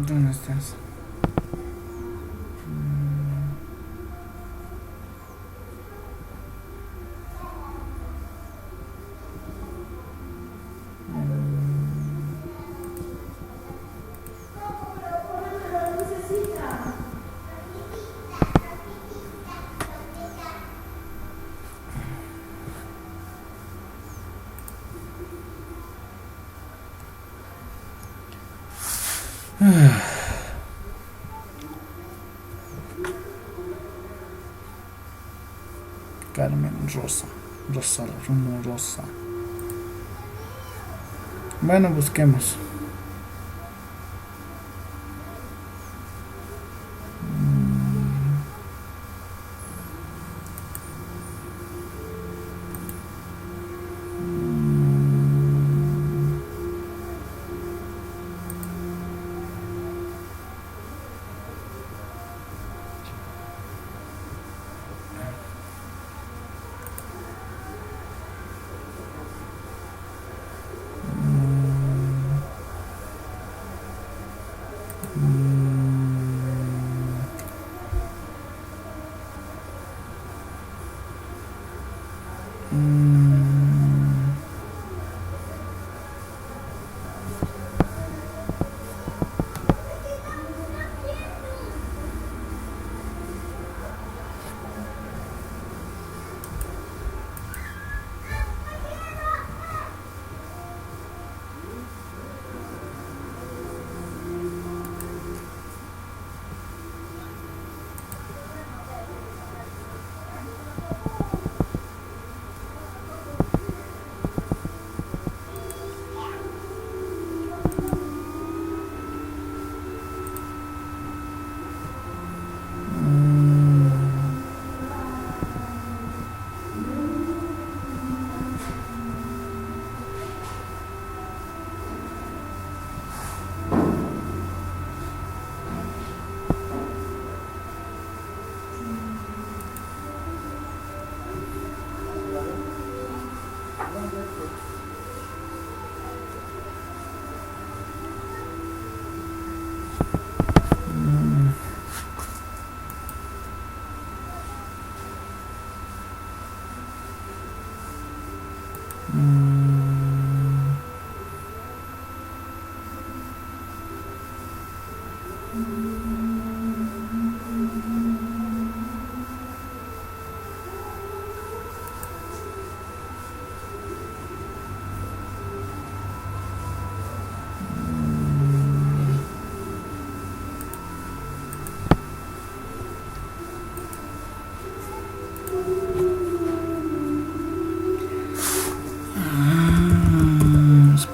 ¿Dónde estás? Carmen Rosa. Rosa Rumorosa. Bueno, busquemos.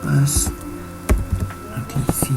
Pues aquí sí.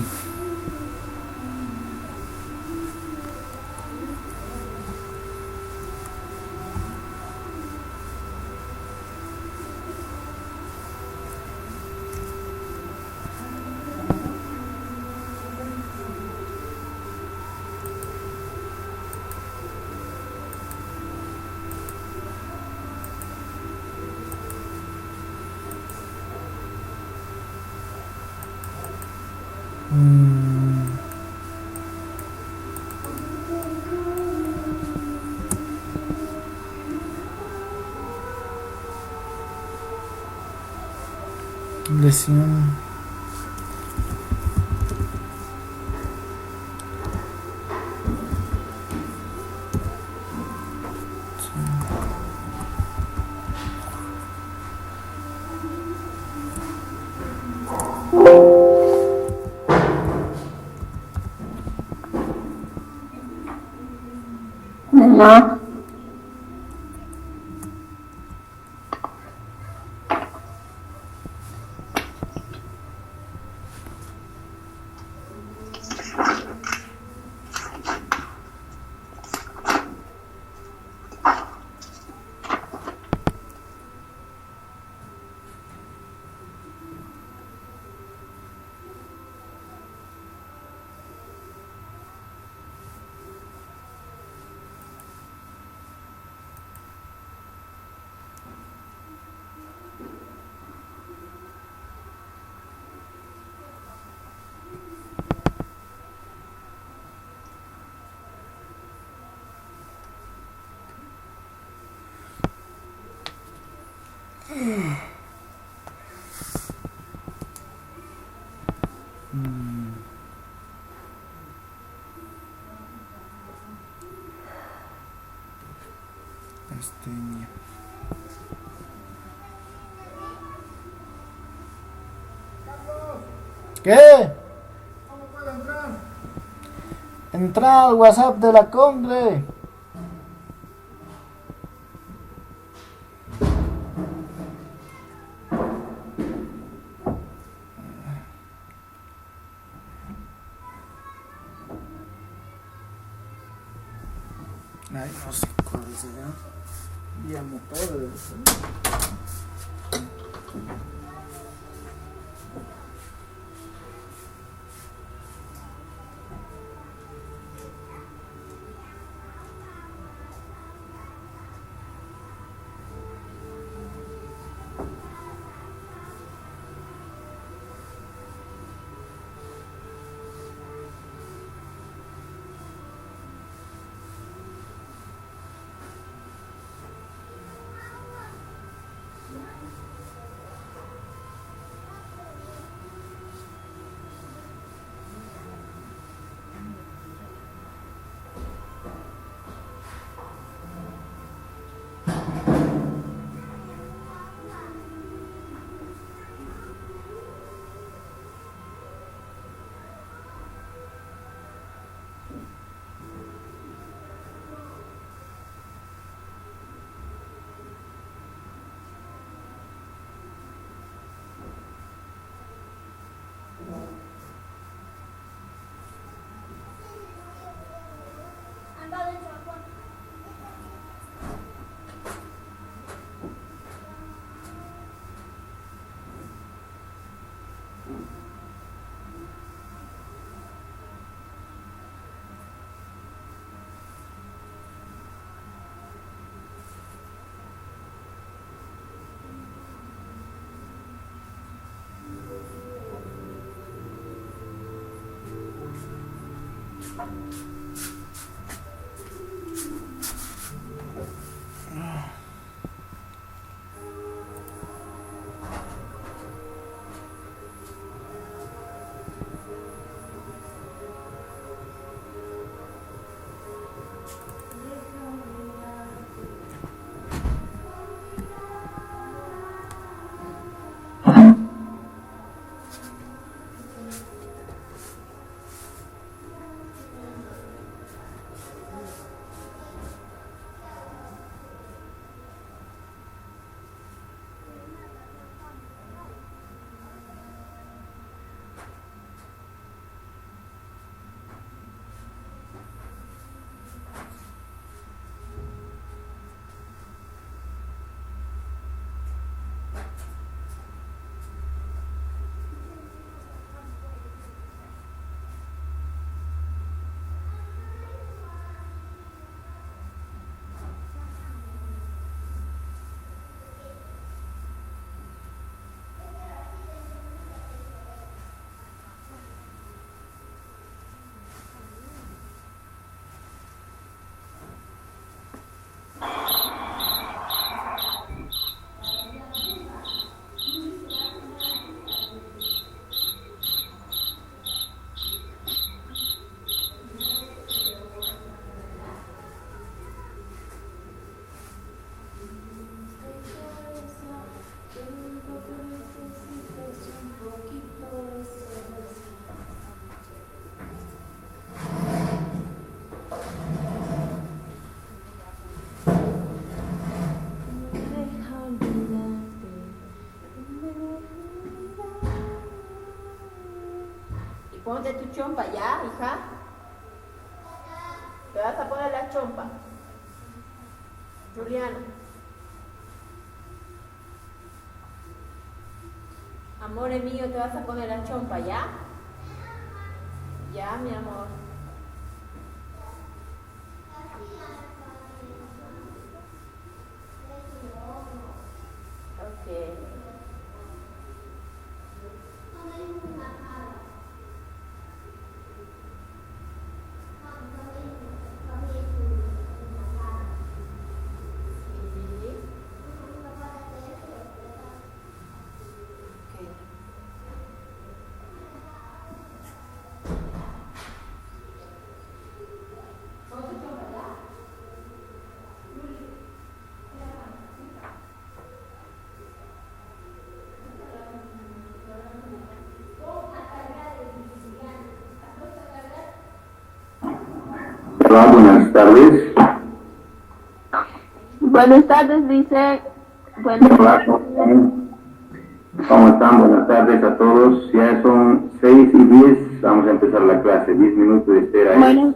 Lesión. Mamá, Mm, Astenia. ¿Qué? ¿Cómo puedo entrar? Entra al WhatsApp de la Congre. Ay, no sé cuál será. Vía motor debe ser. Ponte tu chompa ya, hija. Te vas a poner la chompa. Juliana. Amore mío, te vas a poner la chompa ya. Ya, mi amor. Ok. buenas tardes. Buenas tardes, dice. Buenas Hola, tardes. ¿cómo están? Buenas tardes a todos. Ya son 6:10. Vamos a empezar la clase. 10 minutos de espera. Buenas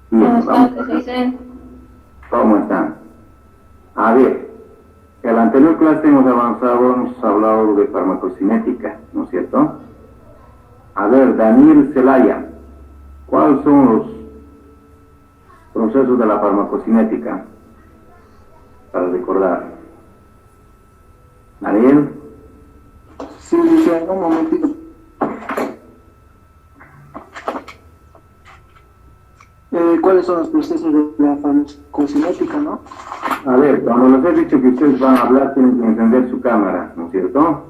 Bien, vamos. tardes, dice. ¿Cómo están? A ver, en la anterior clase hemos avanzado, hemos hablado de farmacocinética, ¿no es cierto? A ver, Daniel Zelaya, ¿cuáles son los procesos de la farmacocinética? Para recordar. Daniel. Sí, dice, un momentito. ¿Cuáles son los procesos de la farmacocinética, no? A ver, cuando les he dicho que ustedes van a hablar, tienen que encender su cámara, ¿no es cierto?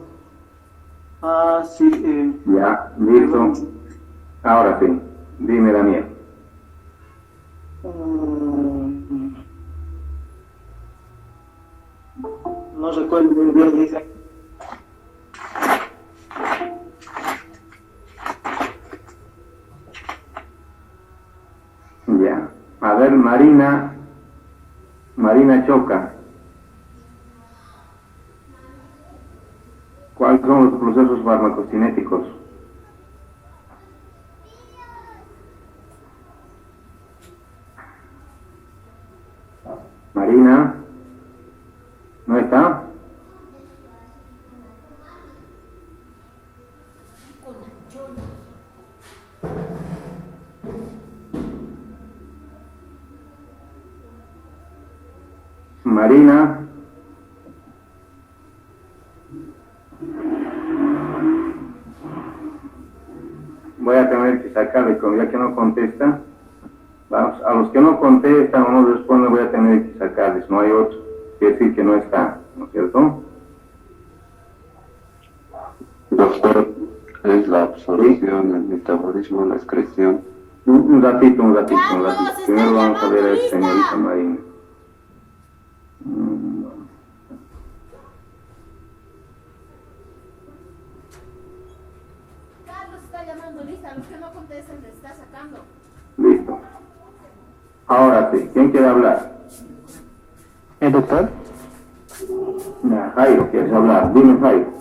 Ah, sí. Ya, listo. Ahora sí, dime, Daniel. No recuerdo muy bien, dice. Ya. A ver, Marina Choca. ¿Cuáles son los procesos farmacocinéticos? Marina, ¿no está? Marina. Voy a tener que sacarle, ya que no contesta. Vamos, a los que no contestan o no responden voy a tener que sacarles, no hay otro. Quiere decir que no está, ¿no es cierto? Doctor, es la absorción, el metabolismo, la excreción. Un ratito. Carlos, Primero está vamos a ver a llamando, esta señorita Lisa. Marina. Carlos está llamando, Lisa. Los que no contestan le está sacando. Listo. Ahora sí, ¿quién quiere hablar? ¿El doctor? Ya, Jairo, ¿quieres hablar? Dime, Jairo.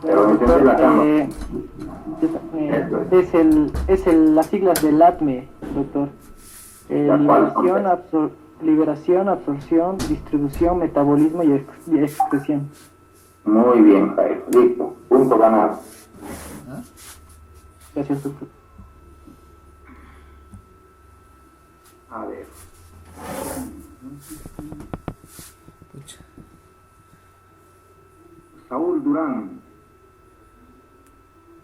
Pero encendí la cámara. Las siglas del ATME, doctor. Liberación, absorción, distribución, metabolismo y excreción. Muy bien, Jairo. Listo. Punto ganado. Gracias, doctor. A ver. Saúl Durán,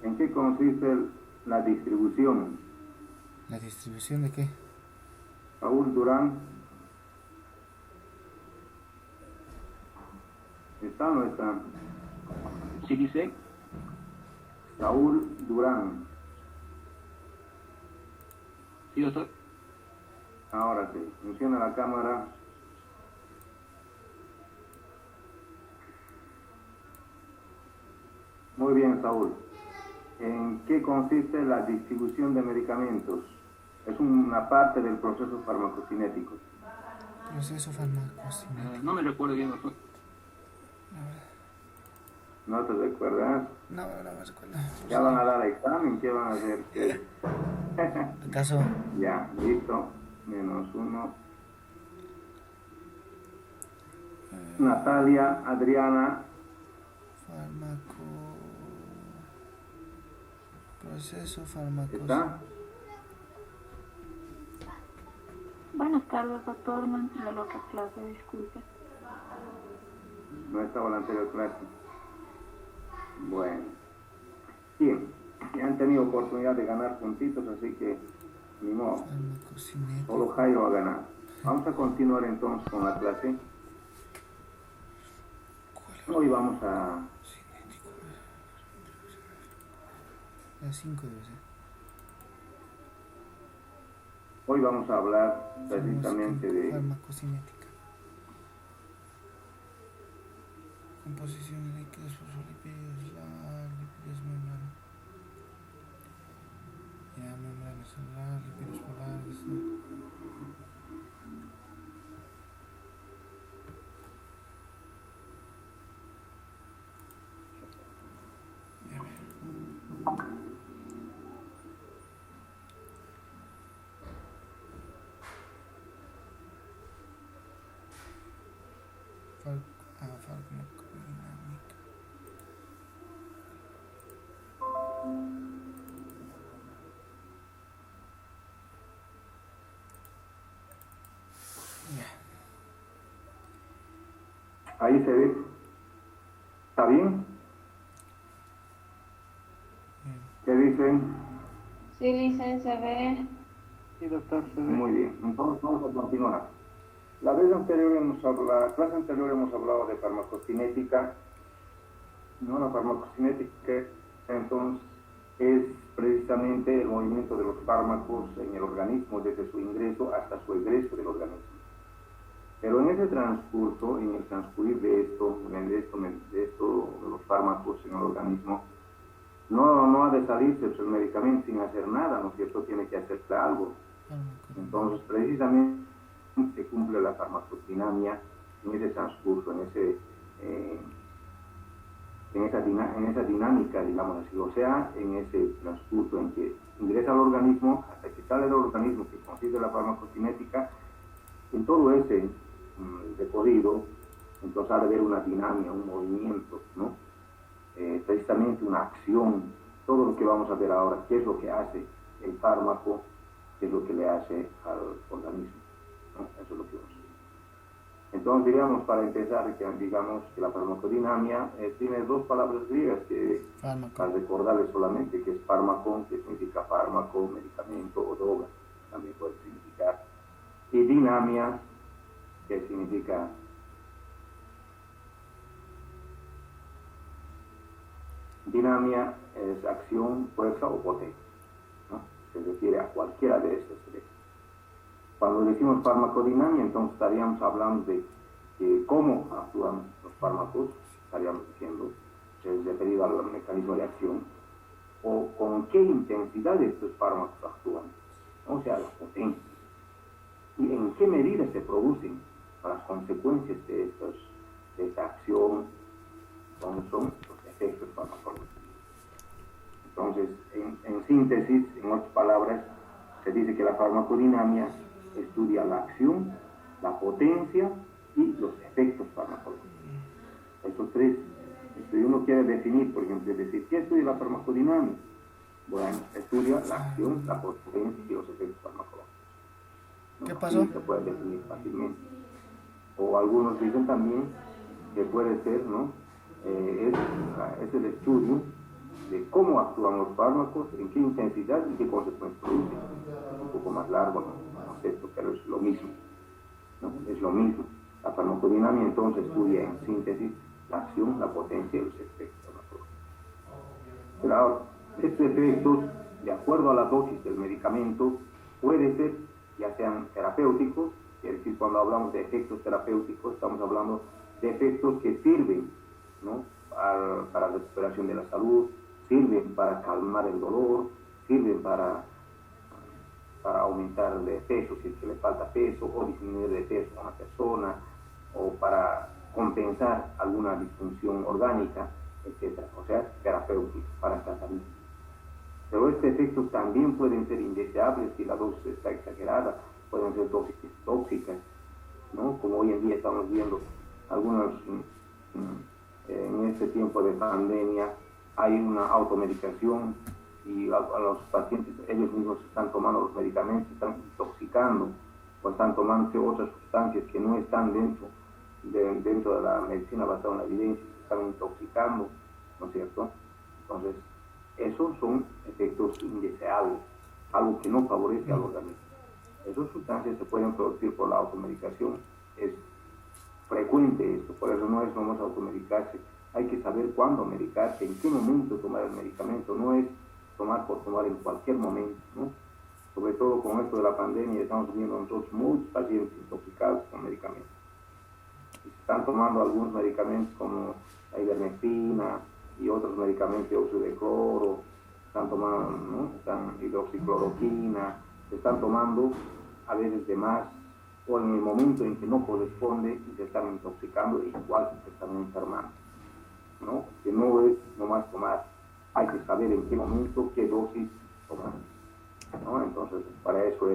¿en qué consiste la distribución? ¿La distribución de qué? Saúl Durán. ¿Está o no está? ¿Sí dice? Saúl Durán. Sí, doctor. Ahora sí, funciona la cámara. Muy bien, Saúl. ¿En qué consiste la distribución de medicamentos? Es una parte del proceso farmacocinético. Proceso farmacocinético. No me recuerdo bien, doctor. ¿No te recuerdas? No me recuerdo. ¿Ya van a dar examen? ¿Qué van a hacer? ¿Acaso? Ya, listo. -1. Natalia, Adriana. Proceso farmacocinético. ¿Está? Buenas tardes, doctor. No entré a la otra clase, disculpe. No estaba en la anterior clase. Bueno. Bien. Ya han tenido oportunidad de ganar puntitos, así que ni modo. Farmacocinético. Solo Jairo ha ganado. Vamos a continuar entonces con la clase. Hoy vamos a... La 5 debe ser. Hoy vamos a hablar precisamente de... Farmacocinética. Composición de líquidos, fosfolípidos, la lípidos membrana. Ya, membrana celular, virus polares, ¿no? Ya ver. Farmacodinámica. Ya. Ahí se ve. ¿Está bien? Bien. ¿Qué dicen? Sí, licencia, ve. Sí, doctor, se ve. Muy bien. Entonces vamos a continuar. La clase anterior hemos hablado de farmacocinética. No, la farmacocinética, entonces, es precisamente el movimiento de los fármacos en el organismo desde su ingreso hasta su egreso del organismo. Pero en ese transcurso, en el transcurrir de esto, de los fármacos en el organismo, no ha de salirse el medicamento sin hacer nada, ¿no es cierto? Tiene que hacerse algo. Entonces, precisamente se cumple la farmacodinamia en ese transcurso, en esa dinámica, digamos así, o sea, en ese transcurso en que ingresa al organismo hasta que sale del organismo, que consiste en la farmacocinética. En todo ese recorrido, entonces ha de haber una dinámica, un movimiento, ¿no? Precisamente una acción, todo lo que vamos a ver ahora, qué es lo que hace el fármaco, qué es lo que le hace al organismo, ¿no? Eso es lo que vamos a ver. Entonces, digamos, para empezar, digamos que la farmacodinamia tiene dos palabras griegas que, para recordarles solamente, que es fármaco, que significa fármaco, medicamento o droga, también puede significar, y dinamia, que significa dinamia, es acción, fuerza o potencia, ¿no? Se refiere a cualquiera de estas tres. Cuando decimos farmacodinamia, entonces estaríamos hablando de cómo actúan los fármacos, estaríamos diciendo, es referido al mecanismo de acción, o con qué intensidad estos fármacos actúan, o sea, la potencia, y en qué medida se producen las consecuencias de esta acción, son los efectos farmacológicos. Entonces, en síntesis, en otras palabras, se dice que la farmacodinamia estudia la acción, la potencia y los efectos farmacológicos. Esos tres. Si uno quiere definir, por ejemplo, decir, ¿qué estudia la farmacodinamia? Bueno, estudia la acción, la potencia y los efectos farmacológicos, ¿no? ¿Qué pasó? Así se puede definir fácilmente. O algunos dicen también que puede ser, ¿no? Es el estudio de cómo actúan los fármacos, en qué intensidad y qué consecuencias producen. Es un poco más largo, no sé, pero es lo mismo, ¿no? Es lo mismo. La farmacodinamia entonces estudia en síntesis la acción, la potencia y los efectos farmacológicos. Pero ahora, estos efectos, de acuerdo a la dosis del medicamento, puede ser ya sean terapéuticos, es decir, cuando hablamos de efectos terapéuticos, estamos hablando de efectos que sirven, ¿no? para la recuperación de la salud, sirven para calmar el dolor, sirven para aumentar de peso si es que le falta peso, o disminuir de peso a una persona, o para compensar alguna disfunción orgánica, etc. O sea, terapéutico, para tratamiento. Pero estos efectos también pueden ser indeseables si la dosis está exagerada, pueden ser dosis tóxicas, ¿no? Como hoy en día estamos viendo algunos, en este tiempo de pandemia, hay una automedicación y a los pacientes ellos mismos están tomando los medicamentos, están intoxicando o están tomando otras sustancias que no están dentro de la medicina basada en la evidencia, se están intoxicando, ¿no es cierto? Entonces, esos son efectos indeseables, algo que no favorece al organismo. Esas sustancias se pueden producir por la automedicación, es frecuente esto, por eso no es nomás automedicarse, hay que saber cuándo medicarse, en qué momento tomar el medicamento, no es tomar por tomar en cualquier momento, ¿no? Sobre todo con esto de la pandemia, estamos viendo nosotros muchos pacientes intoxicados con medicamentos. Y se están tomando algunos medicamentos como la ivermectina y otros medicamentos de óxido de cloro están tomando, ¿no? Están hidroxicloroquina, se están tomando a veces de más, o en el momento en que no corresponde y se están intoxicando, igual se están enfermando, ¿no? Que no es nomás tomar, hay que saber en qué momento, qué dosis tomar, ¿no? Entonces, para eso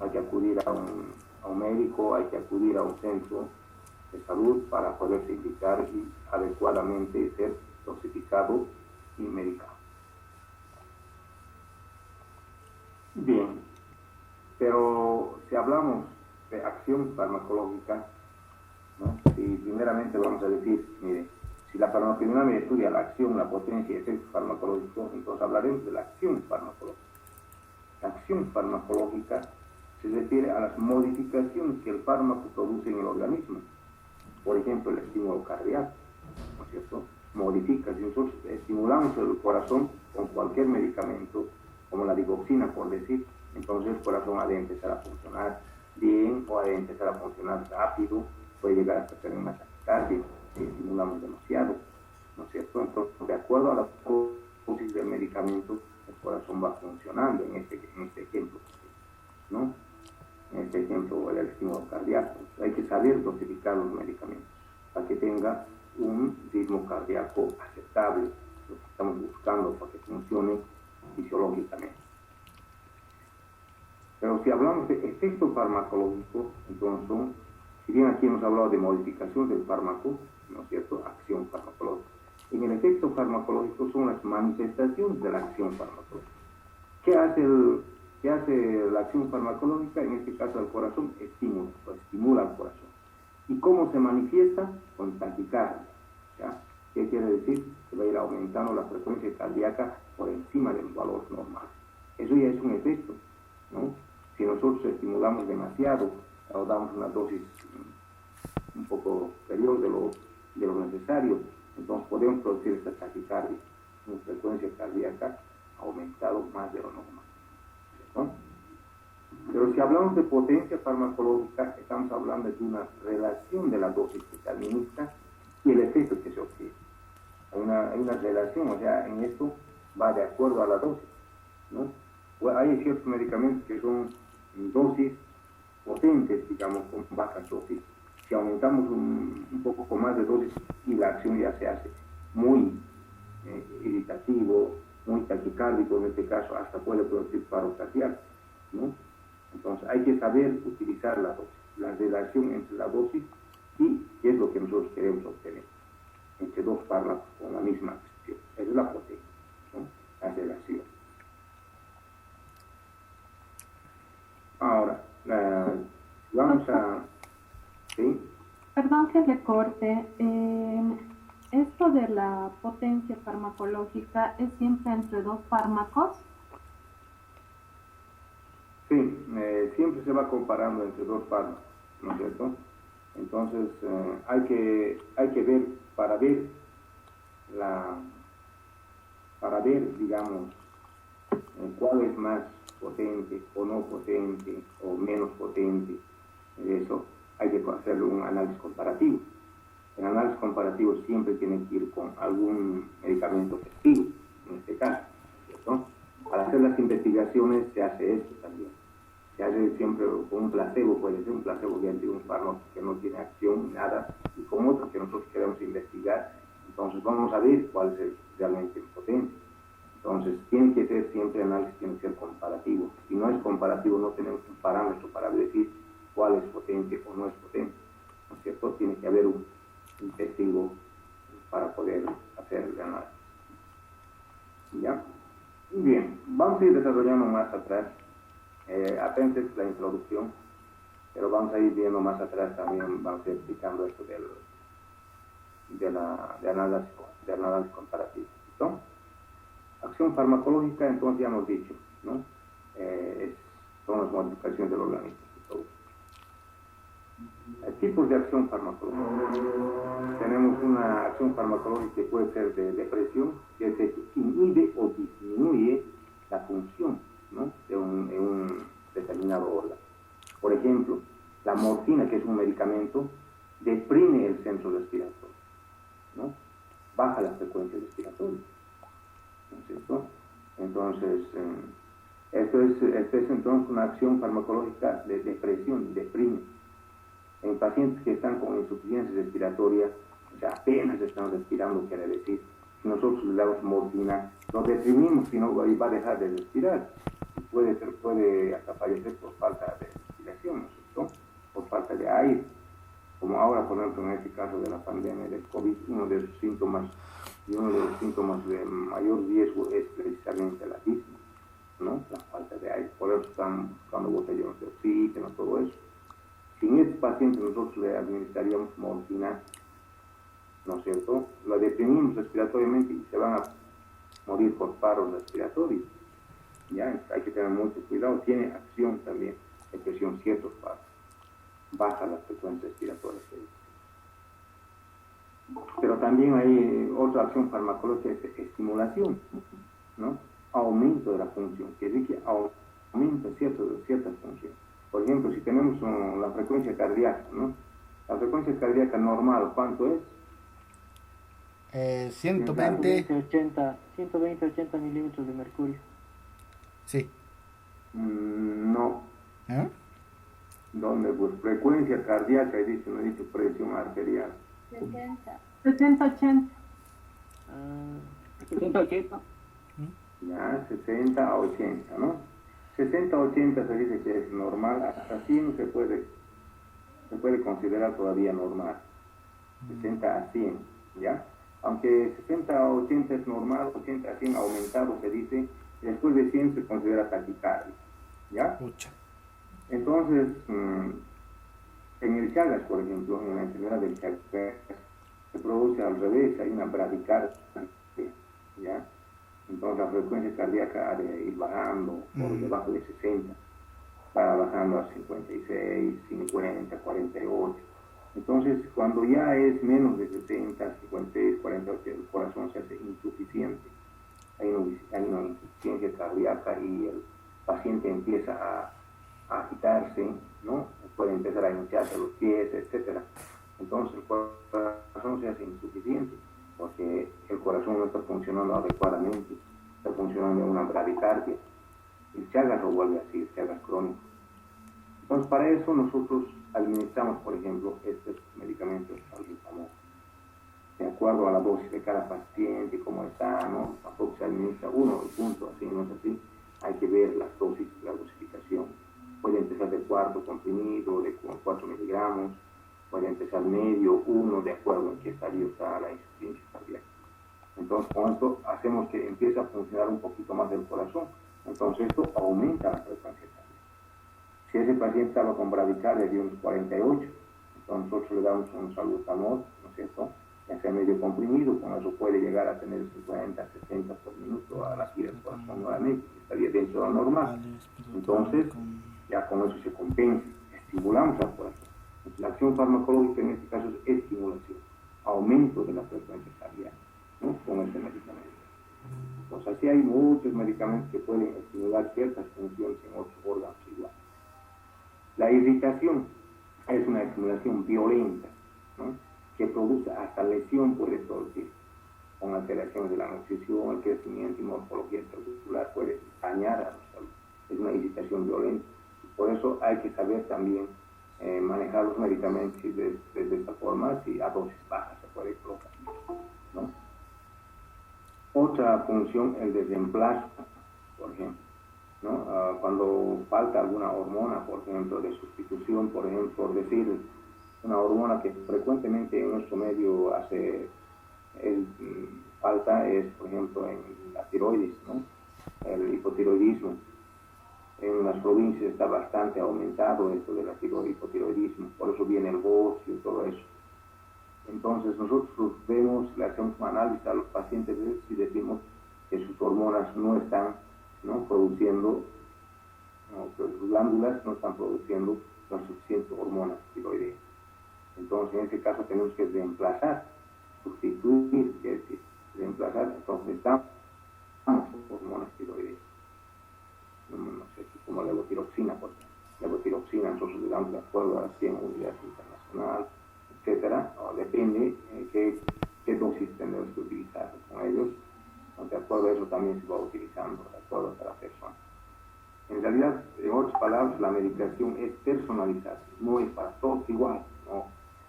hay que acudir a un médico, hay que acudir a un centro de salud para poderse indicar y adecuadamente ser dosificado y medicado. Bien, pero si hablamos de acción farmacológica, ¿no? Si primeramente vamos a decir, mire, si la farmacodinamia estudia la acción, la potencia y efecto farmacológico, entonces hablaremos de la acción farmacológica. La acción farmacológica se refiere a las modificaciones que el fármaco produce en el organismo. Por ejemplo, el estímulo cardíaco, ¿no es cierto? Modifica, si nosotros estimulamos el corazón con cualquier medicamento, como la digoxina, por decir, entonces el corazón ha de empezar a funcionar bien o ha de empezar a funcionar rápido, puede llegar hasta tener una taquicardia si estimulamos demasiado, ¿no es cierto? Entonces, de acuerdo a la dosis del medicamento, el corazón va funcionando en este ejemplo, ¿no? En este ejemplo, el estímulo cardíaco. Hay que saber dosificar los medicamentos para que tenga un ritmo cardíaco aceptable, lo que estamos buscando para que funcione fisiológicamente. Pero si hablamos de efecto farmacológico, entonces, si bien aquí hemos hablado de modificación del fármaco, ¿no es cierto?, acción farmacológica. En el efecto farmacológico son las manifestaciones de la acción farmacológica. ¿Qué hace la acción farmacológica? En este caso al corazón, estimula al corazón. ¿Y cómo se manifiesta? Con taquicardia, ¿ya? ¿Qué quiere decir? Que va a ir aumentando la frecuencia cardíaca por encima del valor normal. Eso ya es un efecto, ¿no? Si nosotros estimulamos demasiado o damos una dosis un poco superior de lo necesario, entonces podemos producir esta taquicardia, una frecuencia cardíaca aumentado más de lo normal, ¿no? Pero si hablamos de potencia farmacológica, estamos hablando de una relación de la dosis que se administra y el efecto que se obtiene. Hay una relación, o sea, en esto va de acuerdo a la dosis, ¿no? Pues hay ciertos medicamentos que son dosis potentes, digamos, con bajas dosis. Si aumentamos un poco con más de dosis y la acción ya se hace muy irritativo, muy taquicárdico, en este caso hasta puede producir paro cardíaco, ¿no? Entonces hay que saber utilizar la dosis, la relación entre la dosis y qué es lo que nosotros queremos obtener entre dos fármacos con la misma acción. Esa es la potencia, ¿no? La relación. Ahora, vamos a... ¿Sí? Perdón que le corte. Esto de la potencia farmacológica es siempre entre dos fármacos. Sí, siempre se va comparando entre dos fármacos, ¿no es cierto? Entonces, hay que ver, para ver, digamos, cuál es más potente o no potente o menos potente. Eso hay que hacer un análisis comparativo. El análisis comparativo siempre tiene que ir con algún medicamento efectivo, en este caso, ¿cierto? Para hacer las investigaciones se hace esto también. Se hace siempre con un placebo, puede ser un placebo bien de un fármaco que no tiene acción, nada, y con otro que nosotros queremos investigar. Entonces vamos a ver cuál es realmente potente. Entonces tiene que ser siempre análisis, tiene que ser comparativo. Si no es comparativo, no tenemos un parámetro para decir cuál es potente o no es potente, ¿no es cierto? Tiene que haber un testigo para poder hacer el análisis. ¿Ya? Bien, vamos a ir desarrollando más atrás. Apenas es la introducción, pero vamos a ir viendo más atrás también, vamos a ir explicando esto de análisis comparativo. ¿Listo? Acción farmacológica, entonces ya hemos dicho, ¿no? Son las modificaciones del organismo. Tipos de acción farmacológica. Tenemos una acción farmacológica que puede ser de depresión, que se inhibe o disminuye la función, ¿no?, de un determinado órgano. Por ejemplo, la morfina, que es un medicamento, deprime el centro respiratorio, ¿no? Baja la frecuencia respiratoria, ¿no es cierto? Entonces, esto es entonces una acción farmacológica de depresión, deprime. En pacientes que están con insuficiencia respiratoria, o sea, apenas están respirando, quiere decir, si nosotros le damos morfina, lo deprimimos y no va a dejar de respirar. Puede hasta fallecer por falta de respiración, ¿no es cierto? Por falta de aire. Como ahora, por ejemplo, en este caso de la pandemia del COVID, uno de los síntomas de mayor riesgo es precisamente la disnea, ¿no? La falta de aire. Por eso están buscando botellones de oxígeno, todo eso. Sin este paciente nosotros le administraríamos morfina, ¿no es cierto? La deprimimos respiratoriamente y se van a morir por paro respiratorio. Ya, hay que tener mucho cuidado. Tiene acción también, depresión, ciertos paros. Baja la frecuencia respiratoria. Pero también hay otra acción farmacológica, es estimulación, ¿no? Aumento de la función, que dice que aumenta ciertas funciones. Por ejemplo, si tenemos la frecuencia cardíaca, ¿no? La frecuencia cardíaca normal, ¿cuánto es? 120. 120-80 milímetros de mercurio. Sí. No. ¿Eh? ¿Dónde? Pues frecuencia cardíaca, y dice, no he dicho presión arterial. 60-80. 60-80. Ya, 60 a 80, ¿no? 60 a 80 se dice que es normal, hasta 100 se puede considerar todavía normal. 60 a 100, ¿ya? Aunque 60 a 80 es normal, 80 a 100 aumentado se dice, y después de 100 se considera taquicardia, ¿ya? Pucha. Entonces, en el Chagas, por ejemplo, en la enfermedad del Chagas, se produce al revés, hay una bradicardia, ¿ya? Entonces la frecuencia cardíaca ha de ir bajando por debajo de 60, va bajando a 56, 50, 48. Entonces, cuando ya es menos de 60, 56, 48, el corazón se hace insuficiente. Hay una insuficiencia cardíaca y el paciente empieza a agitarse, ¿no? Puede empezar a hincharse los pies, etc. Entonces, el corazón se hace insuficiente porque el corazón no está funcionando adecuadamente, está funcionando en una bradicardia. El Chagas lo vuelve así, el Chagas crónico. Entonces, para eso nosotros administramos, por ejemplo, estos medicamentos salbutamol. De acuerdo a la dosis de cada paciente, cómo está, ¿no? Tampoco se administra uno, el punto, así, no es así. Hay que ver las dosis, la dosificación. Puede empezar de cuarto comprimido, de 4 miligramos, puede empezar medio, 1, de acuerdo en qué estadio está la insuficiencia cardíaca. Entonces, con esto hacemos que empiece a funcionar un poquito más el corazón. Entonces, esto aumenta la frecuencia cardíaca. Si ese paciente estaba con bradicardia de unos 48, entonces nosotros le damos un salbutamol, ¿no es cierto? Ya sea medio comprimido, con eso puede llegar a tener 50, 60 por minuto a latir el corazón nuevamente, estaría dentro de lo normal. Entonces, ya con eso se compensa, estimulamos al corazón. La acción farmacológica en este caso es estimulación, aumento de la frecuencia cardíaca, ¿no? Con este medicamento. Pues así hay muchos medicamentos que pueden estimular ciertas funciones en otros órganos iguales. La irritación es una estimulación violenta, ¿no? Que produce hasta lesión, puede producir, con alteraciones de la nutrición, el crecimiento y morfología celular, puede dañar a la salud. Es una irritación violenta. Por eso hay que saber también manejar los medicamentos de esta forma, si a dosis bajas se puede colocar, ¿no? Otra función, el de reemplazo, por ejemplo, ¿no? Cuando falta alguna hormona, por ejemplo, de sustitución, por ejemplo, por decir, una hormona que frecuentemente en nuestro medio hace falta es, por ejemplo, en la tiroides, ¿no? El hipotiroidismo. En las provincias está bastante aumentado esto del hipotiroidismo, por eso viene el bocio y todo eso. Entonces nosotros vemos, le hacemos un análisis a los pacientes y decimos que sus hormonas no están, ¿no? produciendo, que sus glándulas no están produciendo las suficientes hormonas tiroideas. Entonces en este caso tenemos que reemplazar, sustituir, es decir, reemplazar, entonces estamos hormonas tiroideas. No sé, como la levotiroxina, por ejemplo. Levotiroxina, nosotros le damos de acuerdo a la 100 unidades internacional, etcétera, depende qué dosis tenemos que utilizar con ellos. ¿no? De acuerdo a eso también se va utilizando, de acuerdo a cada persona. En realidad, en otras palabras, la medicación es personalizada, no es para todos igual, ¿no?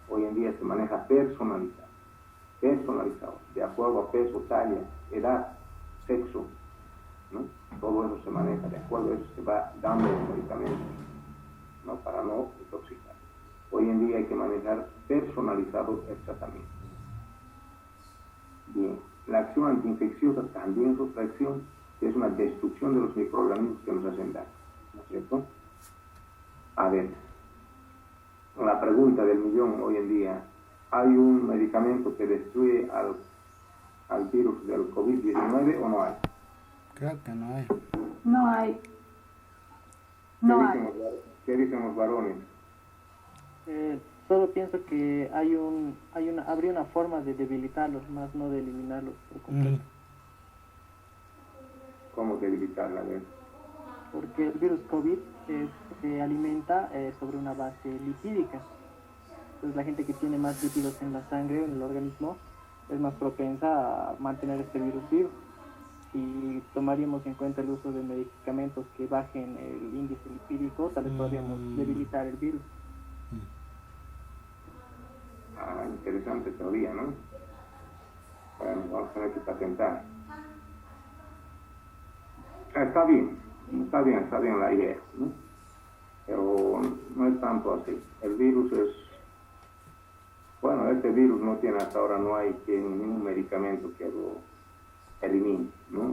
Hoy en día se maneja personalizado, de acuerdo a peso, talla, edad, sexo, ¿no? Todo eso se maneja, de acuerdo a eso se va dando los medicamentos, ¿no? Para no intoxicar. Hoy en día hay que manejar personalizado el tratamiento. Bien, la acción antiinfecciosa también es otra acción, que es una destrucción de los microorganismos que nos hacen daño, ¿no es cierto? A ver, la pregunta del millón hoy en día, ¿hay un medicamento que destruye al virus del COVID-19 o no hay? Creo que no hay. No hay. No hay. ¿Qué dicen los varones? Solo pienso que habría una forma de debilitarlos, más no de eliminarlos por completo. ¿Cómo debilitarla? A ver. Porque el virus COVID se alimenta sobre una base lipídica. Entonces la gente que tiene más lípidos en la sangre, en el organismo, es más propensa a mantener este virus vivo. Si tomaríamos en cuenta el uso de medicamentos que bajen el índice lipídico, tal vez podríamos debilitar el virus. Interesante teoría, ¿no? Bueno, vamos a tener que patentar. Está bien la idea, ¿no? Pero no es tanto así. El virus este virus no tiene hasta ahora, no hay ningún medicamento que lo elimine, ¿no?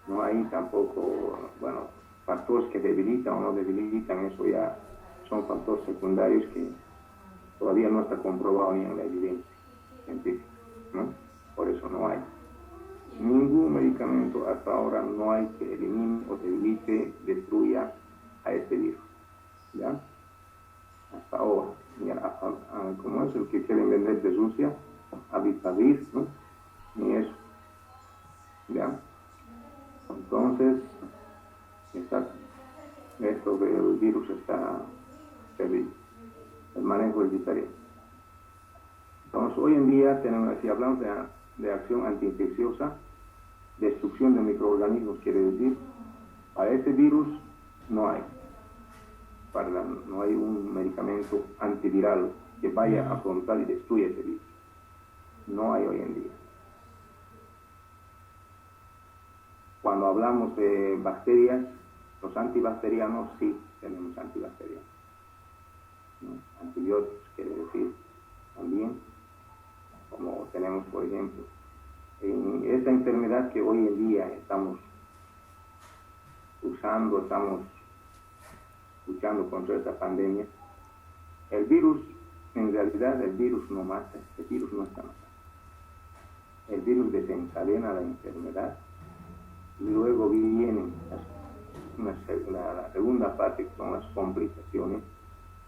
No hay tampoco, factores que debilitan o no debilitan, eso ya son factores secundarios que todavía no está comprobado ni en la evidencia científica, ¿no? Por eso no hay. Ningún medicamento hasta ahora no hay que elimine o debilite, destruya a este virus, ¿ya? Hasta ahora. Mira, como es el que quieren vender de Rusia, Avipavir, ¿no? Ni eso, ¿ya? Entonces, esto del virus está terrible. El manejo es diferente. Entonces, hoy en día, si hablamos de acción antiinfecciosa, destrucción de microorganismos, quiere decir, para este virus no hay. No hay un medicamento antiviral que vaya a afrontar y destruya ese virus. No hay hoy en día. Cuando hablamos de bacterias, los antibacterianos sí tenemos antibacterianos, ¿no? Antibióticos, quiere decir, también, como tenemos, por ejemplo, en esta enfermedad que hoy en día estamos luchando contra esta pandemia, el virus, en realidad el virus no mata, el virus no está matando. El virus desencadena la enfermedad y luego vienen la segunda parte, que son las complicaciones,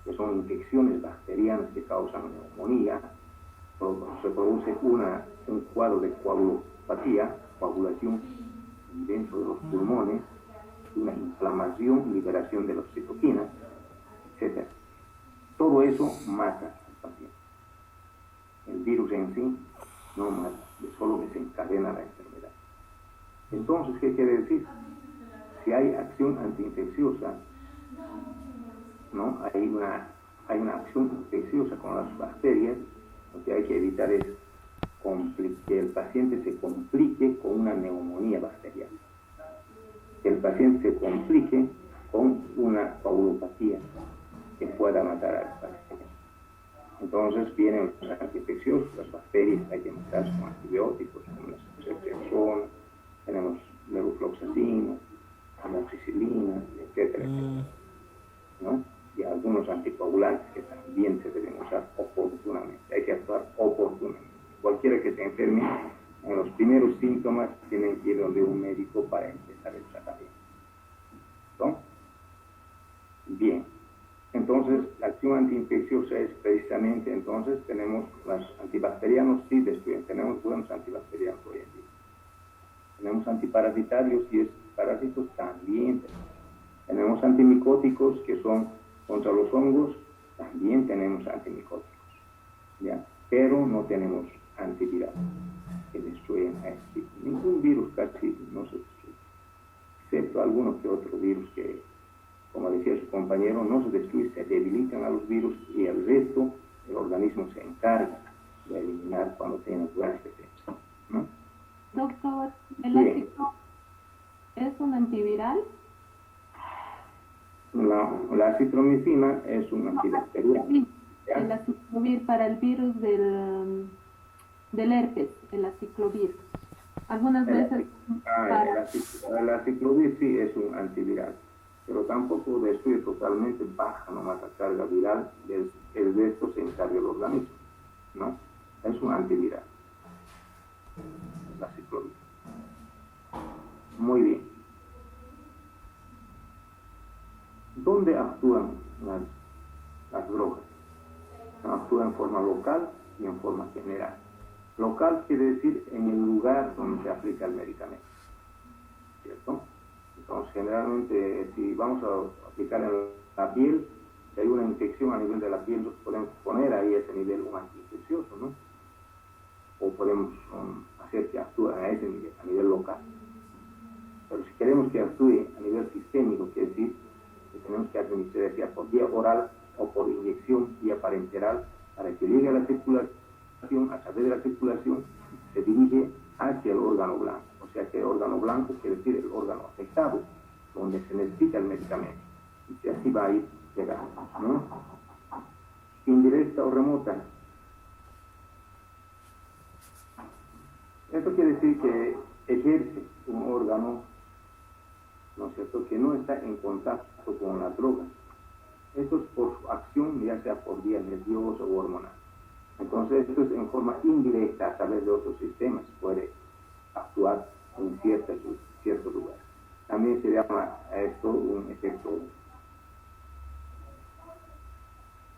que son infecciones bacterianas que causan neumonía. Se produce un cuadro de coagulopatía, coagulación dentro de los pulmones, una inflamación, liberación de las citoquinas, etc. Todo eso mata al paciente. El virus en sí no mata, solo desencadena la enfermedad. Entonces, ¿qué quiere decir? Si hay acción antiinfecciosa, ¿no? Hay una acción infecciosa con las bacterias, lo que hay que evitar es que el paciente se complique con una neumonía bacteriana, que el paciente se complique con una coagulopatía que pueda matar al paciente. Entonces vienen los antiinfecciosos, las bacterias hay que matarlas con antibióticos, como la ceftriaxona, tenemos levofloxacina, amoxicilina, etcétera, ¿no? Y algunos anticoagulantes que también se deben usar oportunamente. Hay que actuar oportunamente. Cualquiera que se enferme, en los primeros síntomas tienen que ir donde un médico para empezar el tratamiento, ¿no? Bien, entonces la acción antiinfecciosa es precisamente, entonces tenemos los antibacterianos, sí destruyen, tenemos buenos antibacterianos hoy en día. Tenemos antiparasitarios y parásitos también tenemos antimicóticos que son contra los hongos, también tenemos antimicóticos, ¿ya? Pero no tenemos antivirales. que destruyen a este tipo. Ningún virus casi no se destruye, excepto alguno que otro virus que, como decía su compañero, no se destruye, se debilitan a los virus y el resto el organismo se encarga de eliminar cuando tiene buenas defensas, ¿no? Doctor, ¿el Bien. ácido es un antiviral? La acitromicina es un antibacteriano. Sí, ¿ya? el aciclovir para el virus del herpes, el aciclovir. Algunas veces para... El aciclovir sí es un antiviral, pero tampoco destruye totalmente, baja nomás la carga viral, el de esto se encarga el organismo, ¿no? Es un antiviral, el aciclovir. Muy bien. ¿Dónde actúan las drogas? Actúan en forma local y en forma general. Local quiere decir en el lugar donde se aplica el medicamento, ¿cierto? Entonces, generalmente, si vamos a aplicar en la piel, si hay una infección a nivel de la piel, podemos poner ahí a ese nivel un antiinfeccioso, ¿no? O podemos hacer que actúe a ese nivel, a nivel local. Pero si queremos que actúe a nivel sistémico, quiere decir que tenemos que administrar ya por vía oral o por inyección vía parenteral para que llegue a la circulación, a través de la circulación se dirige hacia el órgano blanco. O sea que el órgano blanco quiere decir el órgano afectado, donde se necesita el medicamento. Y así va a ir llegando, ¿no? Indirecta o remota. Esto quiere decir que ejerce un órgano, ¿no es cierto?, que no está en contacto con la droga. Esto es por su acción, ya sea por vía nerviosa o hormonal. Entonces, esto es en forma indirecta, a través de otros sistemas, puede actuar en ciertos lugares. También se llama a esto un efecto,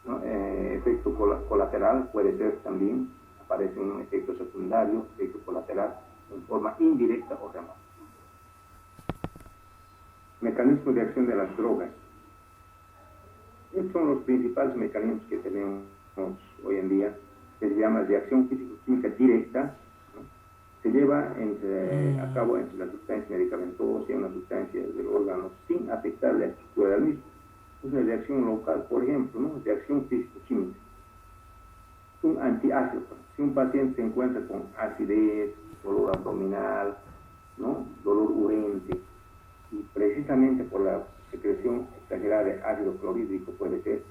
¿no? Efecto colateral, puede ser también, aparece un efecto secundario, efecto colateral, en forma indirecta o remota. Mecanismos de acción de las drogas. Estos son los principales mecanismos que tenemos hoy en día, que se llama de acción físico-química directa, ¿no? Se lleva a cabo entre la sustancia medicamentosa y una sustancia del órgano sin afectar la estructura del mismo. Es una reacción local, por ejemplo, ¿no? Reacción físico-química. Un antiácido. Si un paciente se encuentra con acidez, dolor abdominal, ¿no? Dolor urente, y precisamente por la secreción exagerada de ácido clorhídrico puede ser,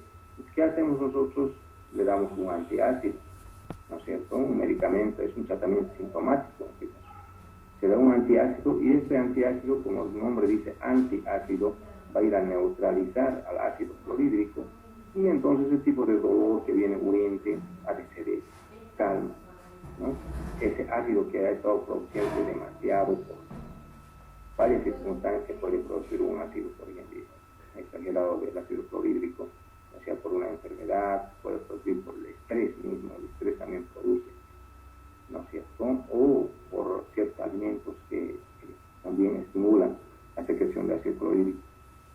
¿qué hacemos nosotros? Le damos un antiácido, ¿no es cierto? Un medicamento, es un tratamiento sintomático. Se da un antiácido y este antiácido, como el nombre dice, antiácido, va a ir a neutralizar al ácido clorhídrico y entonces ese tipo de dolor que viene urente ha de ceder, calma, ¿no? Ese ácido que ha estado produciendo demasiado por varias circunstancias puede producir un ácido, por ejemplo, exagerado del ácido clorhídrico, o sea, por una enfermedad, puede producir por el estrés mismo, el estrés también produce, ¿no es cierto? O por ciertos alimentos que también estimulan la secreción de ácido clorhídrico.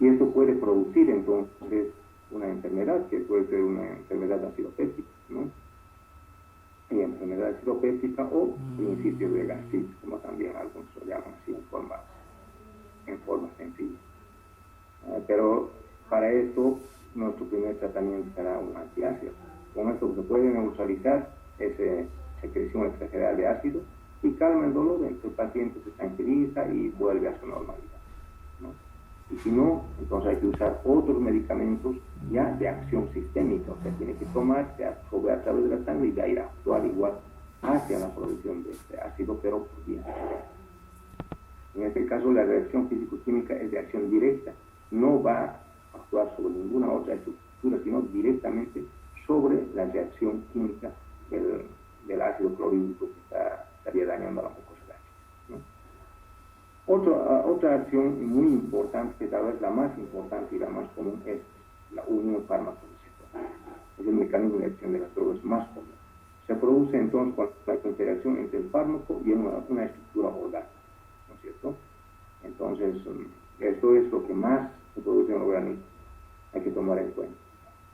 Y esto puede producir entonces una enfermedad, que puede ser una enfermedad acidopéptica, ¿no? Y enfermedad acidopéptica o principio de gastritis, como también algunos lo llaman así en forma sencilla. Pero para esto, nuestro primer tratamiento será un antiácido. Con esto se puede neutralizar esa secreción exagerada de ácido y calma el dolor, el paciente se tranquiliza y vuelve a su normalidad, ¿no? Y si no, entonces hay que usar otros medicamentos ya de acción sistémica, o sea, tiene que tomarse, absorber a través de la sangre y va a ir a actuar igual hacia la producción de este ácido, pero por vía general. En este caso, la reacción físico-química es de acción directa, no va a actuar sobre ninguna otra estructura, sino directamente sobre la reacción química del ácido clorhídrico que estaría dañando a la mucosa gástrica, ¿no? Otra acción muy importante, que tal vez la más importante y la más común, es la unión fármaco-receptor. Es el mecanismo de acción de las drogas más común. Se produce entonces con la interacción entre el fármaco y una estructura orgánica, ¿no es cierto? Entonces, esto es lo que más se produce en el organismo. Hay que tomar en cuenta.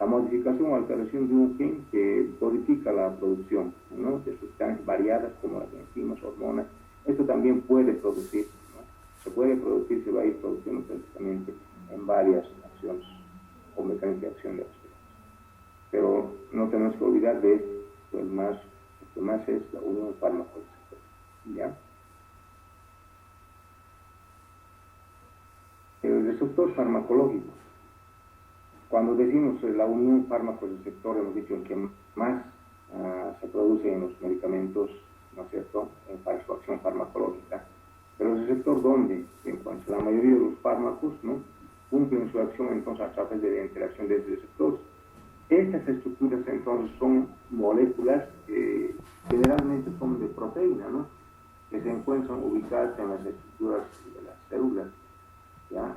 La modificación o alteración de un gen que modifica la producción, ¿no?, de sustancias variadas como las enzimas, hormonas. Esto también puede producir, ¿no? Se puede producir, se va a ir produciendo precisamente en varias acciones o mecanismos de acción de las células. Pero no tenemos que olvidar de esto, lo que más es la unión fármaco-receptor, ¿ya? El receptor farmacológico. Cuando decimos la unión fármaco-receptor, hemos dicho el que más se produce en los medicamentos, ¿no es cierto?, para su acción farmacológica. Pero el receptor, ¿dónde se encuentra? La mayoría de los fármacos, ¿no?, cumplen su acción entonces a través de la interacción de receptores. Estas estructuras entonces son moléculas que generalmente son de proteína, ¿no?, que se encuentran ubicadas en las estructuras de las células. Ya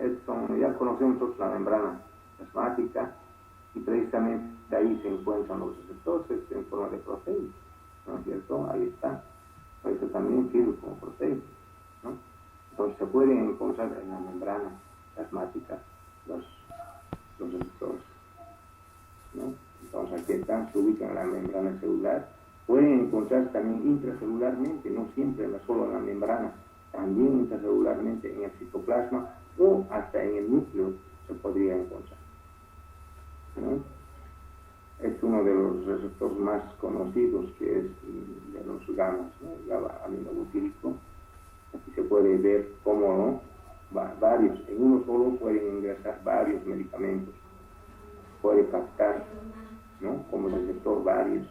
conocemos nosotros la membrana plasmática, y precisamente ahí se encuentran los receptores en forma de proteína, ¿no es cierto? Ahí está. Por eso también sirve como proteína, ¿no? Entonces se pueden encontrar en la membrana plasmática los receptores, ¿no? Entonces aquí están, se ubican en la membrana celular. Pueden encontrarse también intracelularmente, no siempre solo en la membrana, también intracelularmente en el citoplasma o hasta en el núcleo se podría encontrar, ¿no? Es uno de los receptores más conocidos, que es de los gamas, ¿no?, el GABA aminobutírico. Aquí se puede ver cómo, ¿no?, varios, en uno solo pueden ingresar varios medicamentos, puede captar, ¿no?, como receptor varios,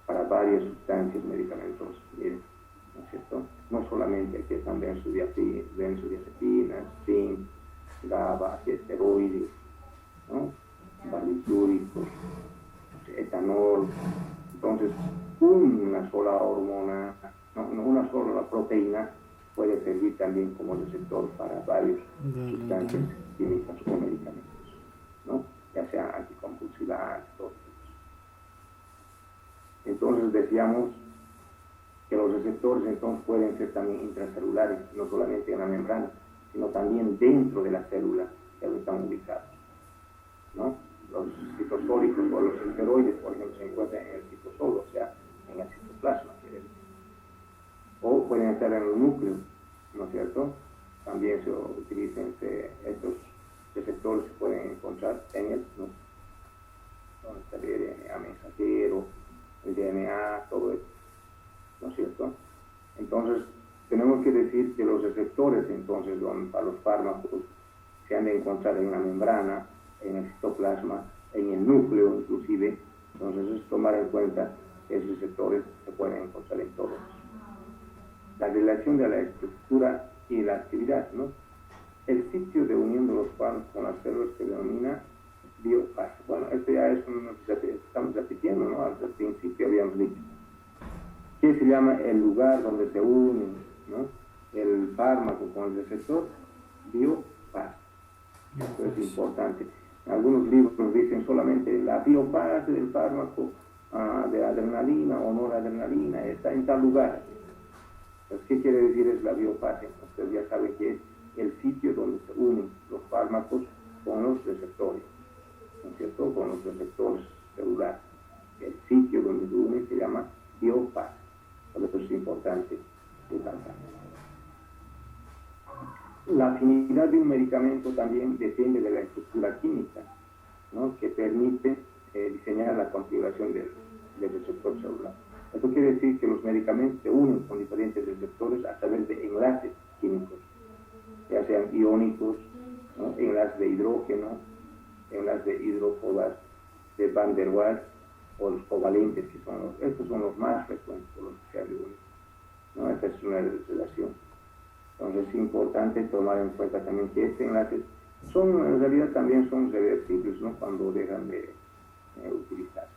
para varias sustancias medicamentosas, ¿no es cierto? No solamente aquí están benzodiazepinas, zinc, GABA, esteroides, ¿no?, barbitúricos, etanol. Entonces, una sola hormona, una sola proteína puede servir también como receptor para varias sustancias químicas o medicamentos, ¿no?, ya sea anticonvulsivantes, todo eso. Entonces decíamos que los receptores entonces pueden ser también intracelulares, no solamente en la membrana, sino también dentro de la célula que están ubicados, ¿no? Los citosólicos o los esteroides, por ejemplo, se encuentran en el citosol, o sea, en el citoplasma, o pueden estar en el núcleo, ¿no es cierto? También se utilizan estos receptores, se pueden encontrar en el núcleo, donde está el RNA mensajero, el DNA, todo eso, ¿no es cierto? Entonces, tenemos que decir que los receptores, entonces, para los fármacos, se han de encontrar en la membrana, en el citoplasma, en el núcleo inclusive. Entonces es tomar en cuenta que esos receptores se pueden encontrar en todos. La relación de la estructura y la actividad, ¿no? El sitio de unión de los fármacos con las células se denomina biofase. Bueno, esto ya es estamos repitiendo, ¿no? Al principio habíamos dicho. ¿Qué se llama el lugar donde se une, ¿no?, el fármaco con el receptor? Biofase. Esto es importante. Algunos libros nos dicen solamente la biofase del fármaco de adrenalina o noradrenalina está en tal lugar. Entonces, ¿qué quiere decir es la biofase? Ustedes ya saben que es el sitio donde se unen los fármacos con los receptores, ¿no es cierto?, con los receptores celulares. El sitio donde se unen se llama biofase. Por eso es importante recalcar. La afinidad de un medicamento también depende de la estructura química, ¿no?, que permite diseñar la configuración del receptor celular. Esto quiere decir que los medicamentos se unen con diferentes receptores a través de enlaces químicos, ya sean iónicos, ¿no?, enlaces de hidrógeno, enlaces de hidrófodas, de Van der Waals, o los covalentes, que estos son los más frecuentes por los que se han de unir, ¿no? Esta es una relación. Entonces es importante tomar en cuenta también que estos enlaces en realidad también son reversibles, ¿no?, cuando dejan de utilizarse.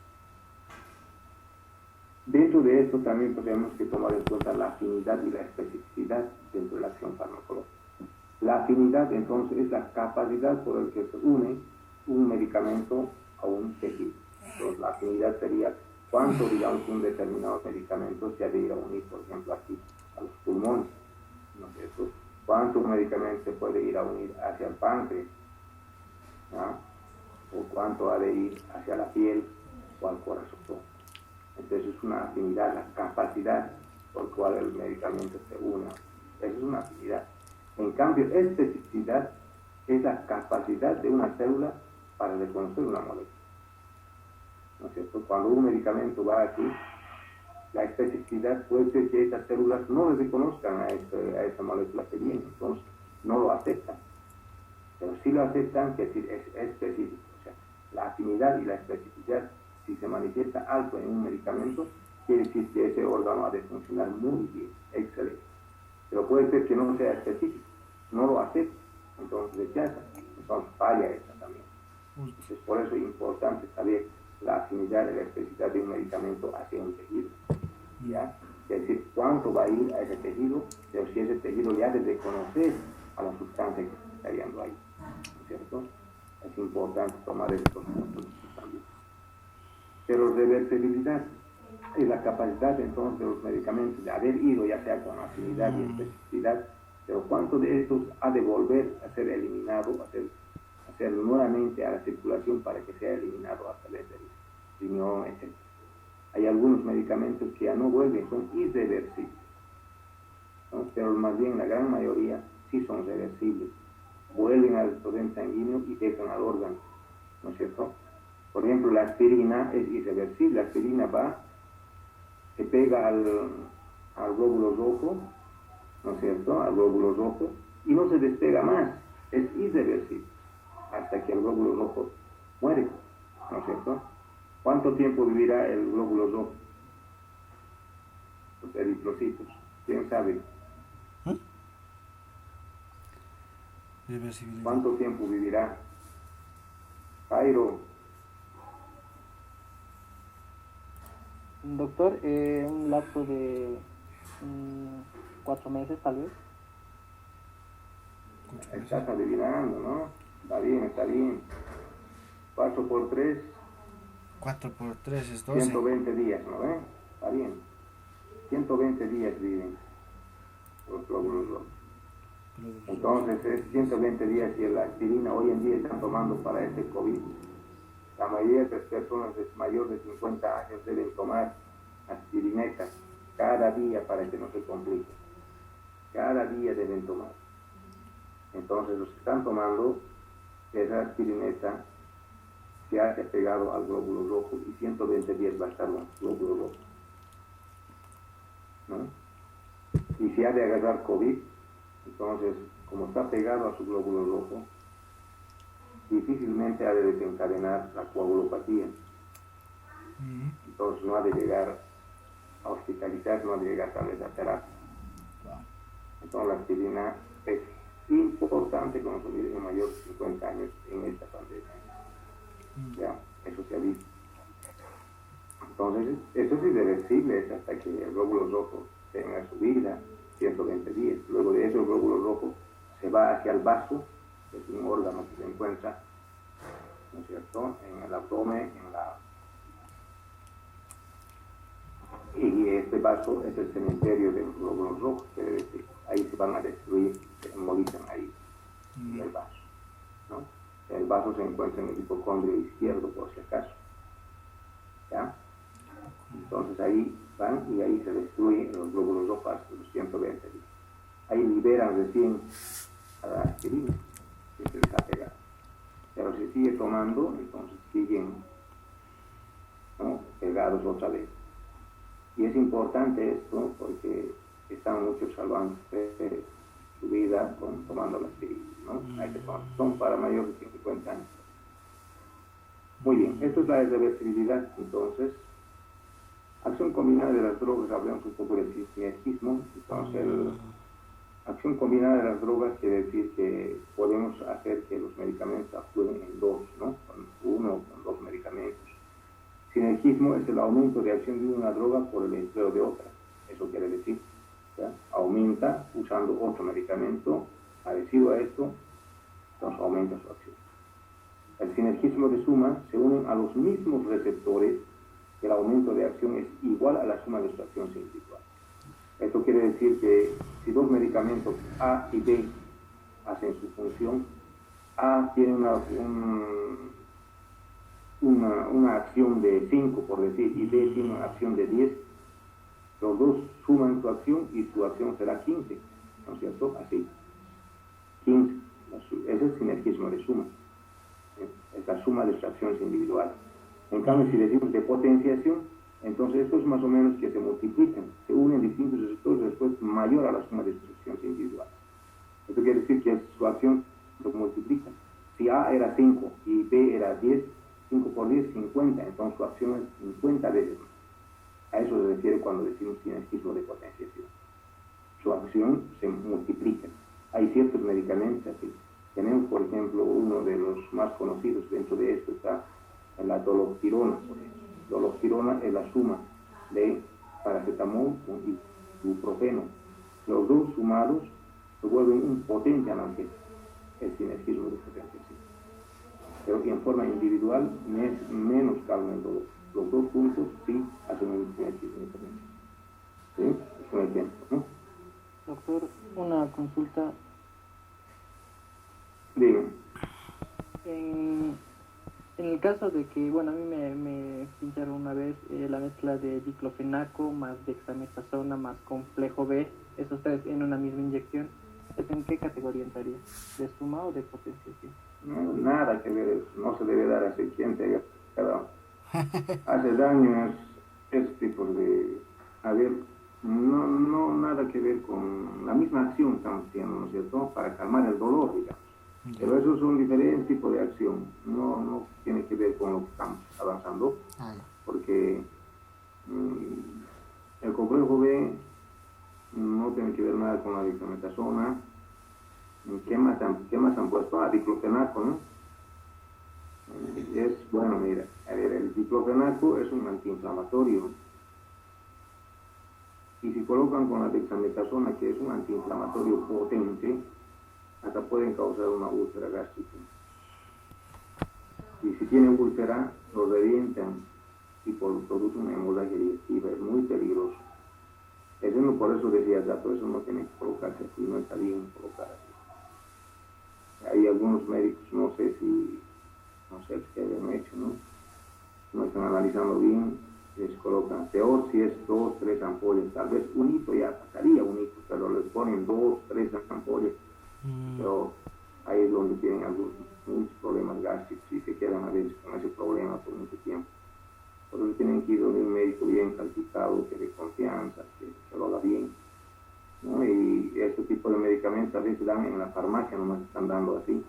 Dentro de esto también tenemos que tomar en cuenta la afinidad y la especificidad dentro de la acción farmacológica. La afinidad, entonces, es la capacidad por la que se une un medicamento a un tejido. Entonces, la afinidad sería cuánto, digamos, un determinado medicamento se ha de ir a unir, por ejemplo, aquí, a los pulmones, ¿no es cierto? Cuánto un medicamento se puede ir a unir hacia el páncreas, ¿no? o cuánto ha de ir hacia la piel o al corazón. Entonces es una afinidad, la capacidad por cual el medicamento se une. Esa es una afinidad. En cambio, especificidad es la capacidad de una célula para reconocer una molécula. ¿No es cierto? Cuando un medicamento va aquí, la especificidad puede ser que estas células no le reconozcan a esa molécula que viene, entonces no lo aceptan. Pero si lo aceptan, que decir, es específico. O sea, la afinidad y la especificidad, si se manifiesta alto en un medicamento, quiere decir que ese órgano ha de funcionar muy bien, excelente. Pero puede ser que no sea específico, no lo acepta, entonces rechaza, entonces falla esa también. Entonces por eso es importante saber la afinidad y la especificidad de un medicamento hacia un tejido. ¿Ya? Es decir, cuánto va a ir a ese tejido, pero si ese tejido ya debe reconocer a la sustancia que se está hallando ahí. ¿No es cierto? Es importante tomar estos puntos también. Pero reversibilidad es la capacidad entonces de los medicamentos de haber ido ya sea con afinidad y especificidad, pero cuánto de estos ha de volver a ser eliminado, a hacer nuevamente a la circulación para que sea eliminado a través del riñón, etc. Hay algunos medicamentos que ya no vuelven, son irreversibles, ¿no? Pero más bien la gran mayoría sí son reversibles, vuelven al torrente sanguíneo y dejan al órgano, ¿no es cierto? Por ejemplo, la aspirina es irreversible, la aspirina se pega al glóbulo rojo, ¿no es cierto?, al glóbulo rojo, y no se despega más, es irreversible, hasta que el glóbulo rojo muere, ¿no es cierto? ¿Cuánto tiempo vivirá el glóbulo rojo? Los eritrocitos, ¿quién sabe? ¿Cuánto tiempo vivirá? Jairo. Doctor, un lapso de 4 meses tal vez. Estás adivinando, ¿no? Está bien, está bien. 4 por 3. 4 por 3 es 12. 120 días, ¿no ven? Está bien. 120 días viven los glóbulos rojos. Entonces es 120 días y la aspirina hoy en día están tomando para este COVID. La mayoría de las personas mayor de 50 años deben tomar aspirineta cada día para que no se complique. Cada día deben tomar. Entonces los que están tomando esa aspirineta se ha pegado al glóbulo rojo y 120 días va a estar el glóbulo rojo, ¿no? Y si ha de agarrar COVID, entonces como está pegado a su glóbulo rojo, difícilmente ha de desencadenar la coagulopatía. Entonces no ha de llegar a hospitalizar, no ha de llegar tal vez a terapia. Entonces la aspirina es importante consumir en mayor de 50 años en esta pandemia. Ya, eso se ha visto. Entonces, eso es irreversible, es hasta que el glóbulo rojo tenga su vida, 120 días. Luego de eso el glóbulo rojo se va hacia el vaso, que es un órgano que se encuentra, ¿no es cierto?, en el abdomen, y este vaso es el cementerio de los glóbulos rojos, quiere decir, ahí se van a destruir, se embolizan ahí, en el vaso, ¿no? El vaso se encuentra en el hipocondrio izquierdo, por si acaso, ¿ya? Entonces ahí van y ahí se destruyen los glóbulos rojos hasta los 120 días. Ahí liberan recién a la aspirina, que se les ha pegado. Pero si sigue tomando, entonces siguen, ¿no?, pegados otra vez. Y es importante esto porque están muchos salvando su vida tomando la aspirina, ¿no? Hay que tomar. Son para mayores de 50 años. Muy bien, esto es la reversibilidad. Entonces, acción combinada de las drogas, hablamos un poco de sinergismo. Entonces, acción combinada de las drogas quiere decir que podemos hacer que los medicamentos actúen en dos, ¿no? Con uno o con dos medicamentos. Sinergismo es el aumento de acción de una droga por el empleo de otra. Eso quiere decir, ¿ya?, aumenta usando otro medicamento parecido a esto, entonces aumenta su acción. El sinergismo de suma se unen a los mismos receptores, el aumento de acción es igual a la suma de su acción individual. Esto quiere decir que si dos medicamentos A y B hacen su función, A tiene una acción de 5, por decir, y B tiene una acción de 10, los dos suman su acción y su acción será 15, ¿no es cierto? Así, 15, ese es el sinergismo de suma, es la suma de sus acciones individuales. En cambio, si decimos de potenciación, entonces esto es más o menos que se multiplican, se unen distintos receptores después mayor a la suma de sus acciones individuales. Esto quiere decir que su acción se multiplica. Si A era 5 y B era 10, 5 por 10, 50, entonces su acción es 50 veces más. A eso se refiere cuando decimos sinergismo de potenciación. Su acción se multiplica. Hay ciertos medicamentos así. Tenemos, por ejemplo, uno de los más conocidos dentro de esto está la doloxirona, por ejemplo. Doloxirona es la suma de paracetamol y ibuprofeno. Los dos sumados se vuelven un potente analgésico, el sinergismo de potenciación. Pero en forma individual es menos calma el dolor. Los dos juntos sí hacen un sinergismo de potenciación. ¿Sí? Es un ejemplo, ¿no? Doctor, una consulta. Dígame. En el caso de que, bueno, a mí me pincharon una vez la mezcla de diclofenaco más dexametasona más complejo B, esos tres en una misma inyección, ¿en qué categoría entraría? ¿De suma o de potenciación? No, nada que ver, no se debe dar así quien te haya dado. Hace daño ese tipo de... A ver, no nada que ver con la misma acción que estamos haciendo, ¿no es cierto? Para calmar el dolor, digamos. Pero eso es un diferente tipo de acción, no tiene que ver con lo que estamos avanzando, porque el complejo B no tiene que ver nada con la diclometasona. ¿Qué más han puesto? Diclofenaco, ¿no? Es, bueno, mira, a ver, el diclofenaco es un antiinflamatorio. Y si colocan con la dexametasona, que es un antiinflamatorio potente, hasta pueden causar una úlcera gástrica. Y si tienen úlcera, lo revientan y produce una hemorragia digestiva, es muy peligroso. Eso no, por eso decía Gato, eso no tiene que colocarse así, no está bien colocar así. Hay algunos médicos, no sé si qué hayan hecho, ¿no? No están analizando bien, les colocan, peor si es 2, 3 ampollas, tal vez un hito ya pasaría un hito, pero les ponen 2, 3 ampollas. Pero ahí es donde tienen muchos problemas gástricos y se quedan a veces con ese problema por mucho tiempo. Por eso tienen que ir donde un médico bien calificado, que de confianza, que lo haga bien, ¿no? Y este tipo de medicamentos a veces dan en la farmacia, nomás están dando así.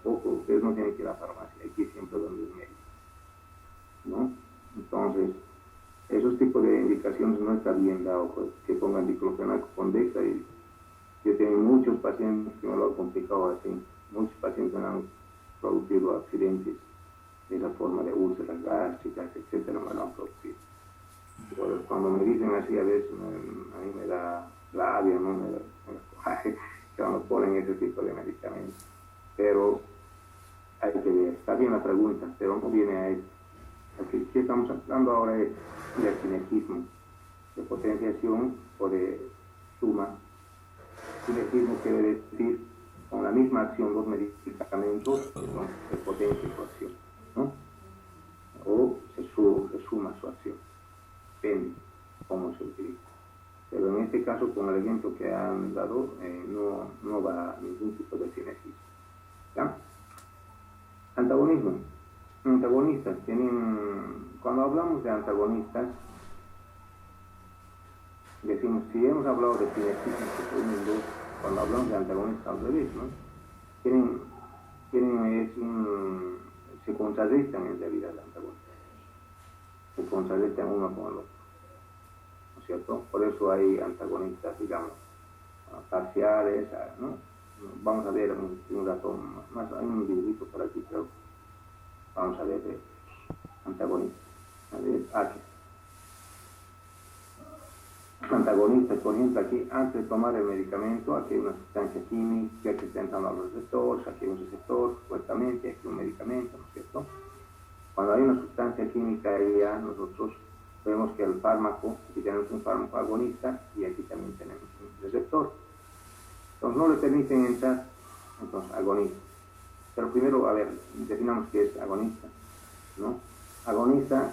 Tampoco, ustedes no tienen que ir a la farmacia, hay que ir siempre donde un médico, ¿no? Entonces, esos tipos de indicaciones no está bien dado, pues, que pongan diclofenaco con dexa. Y yo tengo muchos pacientes que me lo han complicado así, muchos pacientes me han producido accidentes de esa forma de úlceras gástricas, etcétera, me lo han producido. Pero cuando me dicen así a veces, a mí me da rabia, ¿no? Me da coraje que cuando ponen ese tipo de medicamentos. Pero hay que ver, está bien la pregunta, pero no viene a eso. Porque ¿qué estamos hablando ahora? Es del sinergismo, de potenciación o de suma. Sinergismo quiere decir con la misma acción dos medicamentos que son de potencia su acción, ¿no? O se suma su acción, depende cómo se utiliza. Pero en este caso, con el ejemplo que han dado, no va a ningún tipo de sinergismo. ¿Ya? Antagonismo. Antagonistas cuando hablamos de antagonistas, decimos, si hemos hablado de sinergismo que se unen dos, cuando hablamos de antagonistas al revés, ¿no? Se contrarrestan en realidad los antagonistas. Se contrarrestan uno con el otro, ¿no es cierto? Por eso hay antagonistas, digamos, parciales, ¿no? Vamos a ver un rato más, hay un dibujito por aquí, pero vamos a ver antagonistas. A ver, aquí. Antagonistas, por ejemplo, aquí antes de tomar el medicamento, aquí hay una sustancia química que está entrando a los receptores, aquí hay un receptor, supuestamente, aquí hay un medicamento, ¿no es cierto? Cuando hay una sustancia química, ahí ya nosotros vemos que el fármaco, aquí tenemos un fármaco agonista y aquí también tenemos un receptor. Entonces no le permiten entrar, entonces agonista. Pero primero, a ver, definamos qué es agonista. ¿no? Agonista,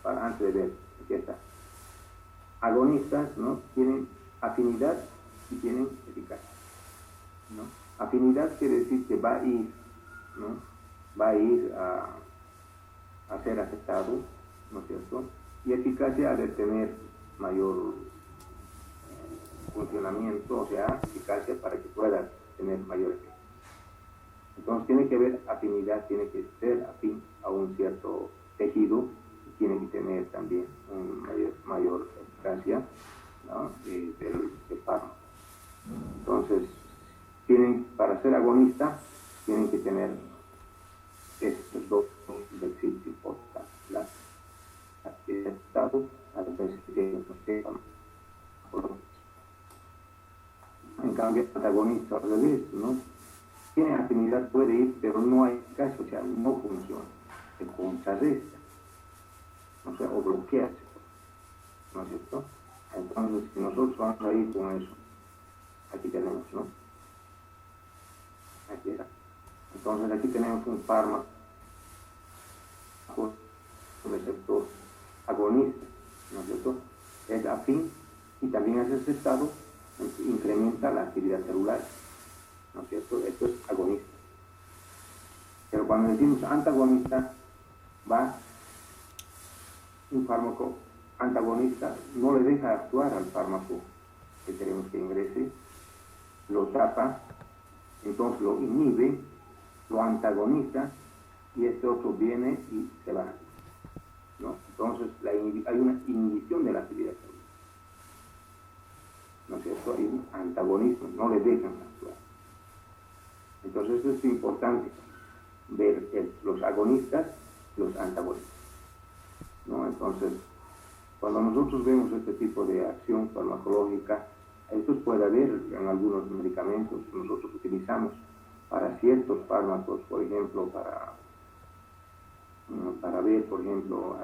antes de ver, aquí está. Agonistas, ¿no? Tienen afinidad y tienen eficacia, ¿no? Afinidad quiere decir que va a ir, ¿no? Va a ir a ser aceptado, ¿no es cierto? Y eficacia ha de tener mayor funcionamiento, o sea, eficacia para que pueda tener mayor efecto. Entonces tiene que haber afinidad, tiene que ser afín a un cierto tejido, y tiene que tener también una mayor eficacia, ¿no? del fármaco. Entonces, para ser agonista, tienen que tener estos dos requisitos importantes. La actividad, a veces que en cambio, el antagonista al revés, ¿no? Tiene afinidad, puede ir, pero no hay caso, o sea, no funciona, se contrarresta, o sea, o bloquea, ¿no es cierto? Entonces, si nosotros vamos a ir con eso, aquí tenemos, ¿no? Aquí está. Entonces, aquí tenemos un fármaco, un receptor agonista, ¿no es cierto? Es afín y también es aceptado, incrementa la actividad celular, ¿no es cierto? Esto es agonista. Pero cuando decimos antagonista, va un fármaco antagonista, no le deja actuar al fármaco que queremos que ingrese, lo tapa, entonces lo inhibe, lo antagoniza, y este otro viene y se va, ¿no? Entonces hay una inhibición de la actividad celular, ¿no es cierto? Hay un antagonismo, no le dejan actuar. Entonces esto es importante, ver los agonistas y los antagonistas, ¿no? Entonces, cuando nosotros vemos este tipo de acción farmacológica, esto puede haber en algunos medicamentos que nosotros utilizamos para ciertos fármacos, por ejemplo, para ver, por ejemplo,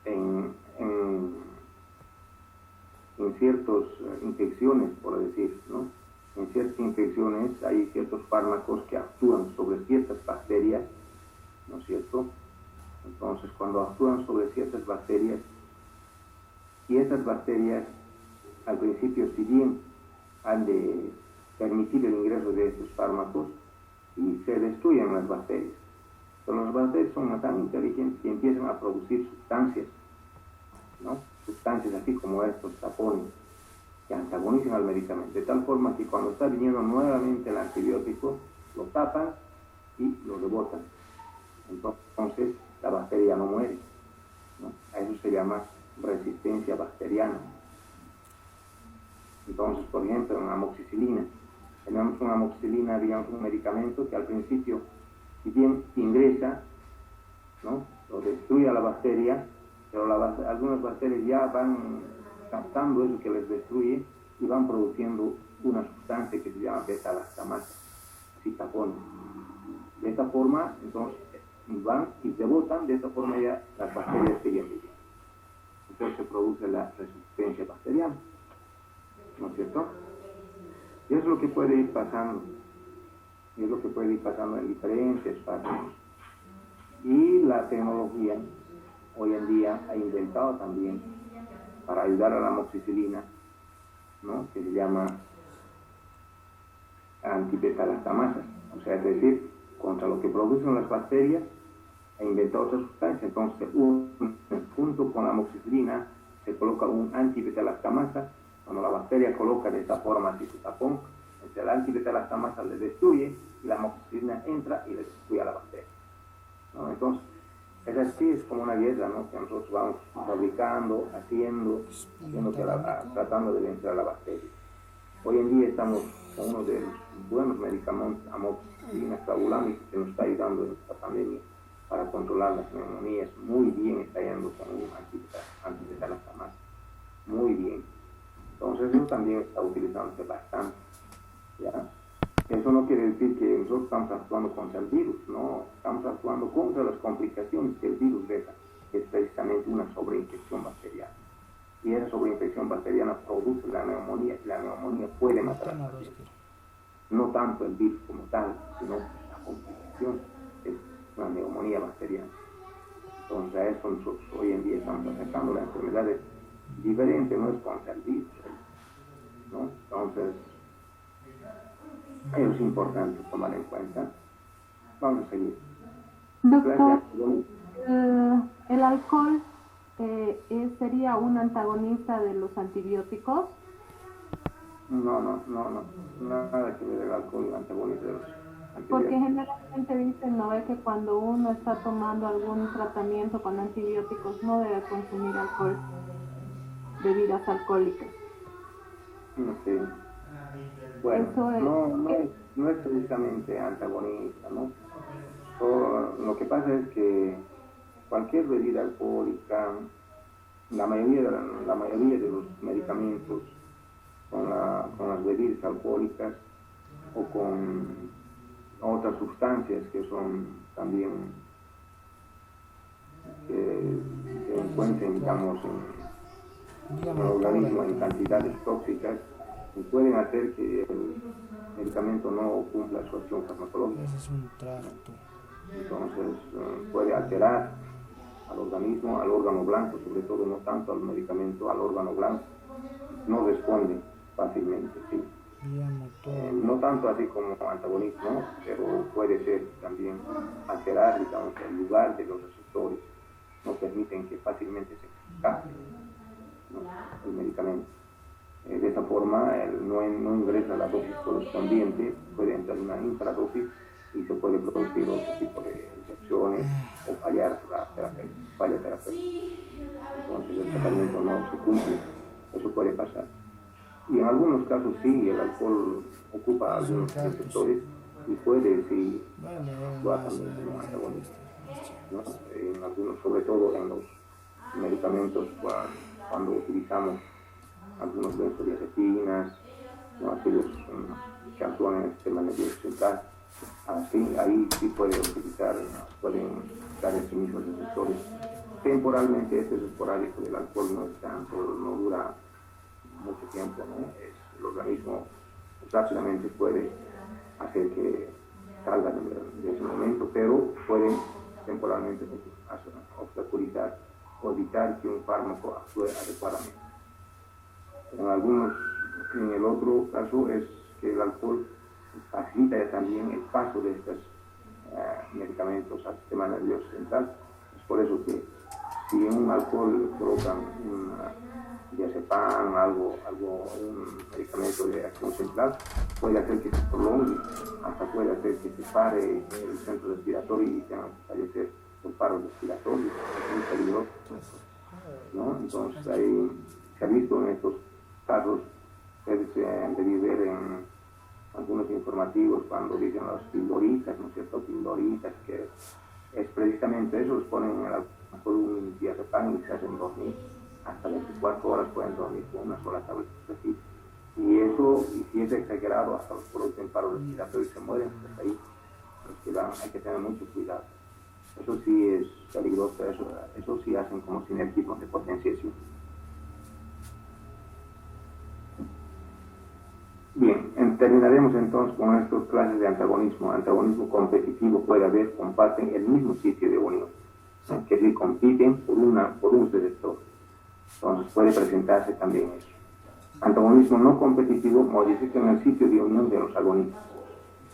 en ciertas infecciones, por decir, ¿no? En ciertas infecciones hay ciertos fármacos que actúan sobre ciertas bacterias, ¿no es cierto? Entonces, cuando actúan sobre ciertas bacterias, y estas bacterias, al principio, si bien han de permitir el ingreso de estos fármacos, y se destruyen las bacterias, pero las bacterias son tan inteligentes que empiezan a producir sustancias, ¿no? Sustancias así como estos tapones, que antagonizan al medicamento, de tal forma que cuando está viniendo nuevamente el antibiótico, lo tapan y lo rebotan. Entonces, la bacteria no muere, ¿no? A eso se llama resistencia bacteriana. Entonces, por ejemplo, en amoxicilina, tenemos una amoxicilina, digamos, un medicamento que al principio, si bien ingresa, ¿no? Lo destruye a la bacteria, pero algunas bacterias ya van captando eso que les destruye y van produciendo una sustancia que se llama beta-lactamasa, citapona. De esta forma, entonces, van y rebotan, de esta forma ya las bacterias siguen viviendo. Entonces se produce la resistencia bacteriana, ¿no es cierto? Y es lo que puede ir pasando, y es lo que puede ir pasando en diferentes fármacos. Y la tecnología hoy en día ha inventado también para ayudar a la amoxicilina, ¿no? Que se llama antibeta-lactamasa, o sea, es decir, contra lo que producen las bacterias, ha inventado otra sustancia. Entonces, junto con la amoxicilina se coloca un antibeta-lactamasa. Cuando la bacteria coloca de esta forma así su tapón, entonces el antibeta-lactamasa le destruye y la amoxicilina entra y le destruye a la bacteria, ¿no? Entonces, es así, es como una guerra, ¿no? Que nosotros vamos fabricando, tratando de vencer a la bacteria. Hoy en día estamos con uno de los buenos medicamentos, amoxicilina clavulámica, que nos está ayudando en esta pandemia para controlar las neumonías. Muy bien está yendo con un antibeta-lactamasa, muy bien. Entonces eso también está utilizándose bastante, ¿ya? Eso no quiere decir que nosotros estamos actuando contra el virus, no, estamos actuando contra las complicaciones que el virus deja, que es precisamente una sobreinfección bacteriana. Y esa sobreinfección bacteriana produce la neumonía, y la neumonía puede matar a la bacteria. No tanto el virus como tal, sino la complicación. una neumonía bacteriana. Entonces a eso nosotros hoy en día estamos acercando la enfermedad diferente, no es contra el virus, ¿no? Entonces, eso es importante tomar en cuenta. Vamos a seguir. Doctor, Gracias. ¿el alcohol sería un antagonista de los antibióticos? No, nada que ver el alcohol y el antagonista de los antibióticos. Porque generalmente dicen, ¿no? Que cuando uno está tomando algún tratamiento con antibióticos no debe consumir alcohol, bebidas alcohólicas. No sé. Bueno, Eso es. no es precisamente antagonista, ¿no? Lo que pasa es que cualquier bebida alcohólica, la mayoría de los medicamentos con las bebidas alcohólicas o con otras sustancias que son también que se encuentren, digamos, en el organismo en cantidades tóxicas y pueden hacer que el medicamento no cumpla su acción farmacológica. Ese es un tracto. Entonces puede alterar al organismo, al órgano blanco, sobre todo no tanto al medicamento, al órgano blanco. No responde fácilmente, sí. No tanto así como antagonismo, pero puede ser también alterar, digamos, el lugar de los receptores. No permiten que fácilmente se escape, ¿no?, el medicamento. De esa forma, no ingresa la dosis correspondiente, puede entrar una infradosis y se puede producir otro tipo de infecciones o falla terapéutica. Entonces el tratamiento no se cumple, eso puede pasar. Y en algunos casos sí, el alcohol ocupa algunos receptores y puede sí actuar también como antagonista, ¿no? En algunos, sobre todo en los medicamentos cuando utilizamos algunos benzodiazepinas, ¿no?, aquellos que actúan en el sistema nervioso central. Así, ahí sí pueden utilizar esos mismos receptores. Temporalmente, este es esporádico del alcohol, no dura mucho tiempo, ¿no? El organismo rápidamente puede hacer que salga de ese momento, pero puede temporalmente obstaculizar o evitar que un fármaco actúe adecuadamente. En el otro caso es que el alcohol facilita también el paso de estos medicamentos al sistema nervioso central. Es por eso que si en un alcohol colocan un diazepam, un medicamento de acción central, puede hacer que se prolongue, hasta puede hacer que se pare el centro respiratorio y tenga que fallecer por paro respiratorio. Es muy peligroso, ¿no? Entonces ahí se ha visto en estos casos, ustedes deben ver en algunos informativos cuando dicen los pildoritas, ¿no es cierto? Pildoritas, que es precisamente eso, los ponen en el alcohol un diazepam y se hacen dormir. Hasta 24 horas pueden dormir con una sola tableta. Y eso, y si es exagerado, hasta los producen paro respiratorio y se mueren, pues ahí hay que tener mucho cuidado. Eso sí es peligroso, eso sí hacen como sinergismos de potenciación. Bien, terminaremos entonces con estas clases de antagonismo. Antagonismo competitivo puede haber, comparten el mismo sitio de unión, ¿no?, que si compiten por un receptor. Entonces puede presentarse también eso. Antagonismo no competitivo modifica el sitio de unión de los agonistas,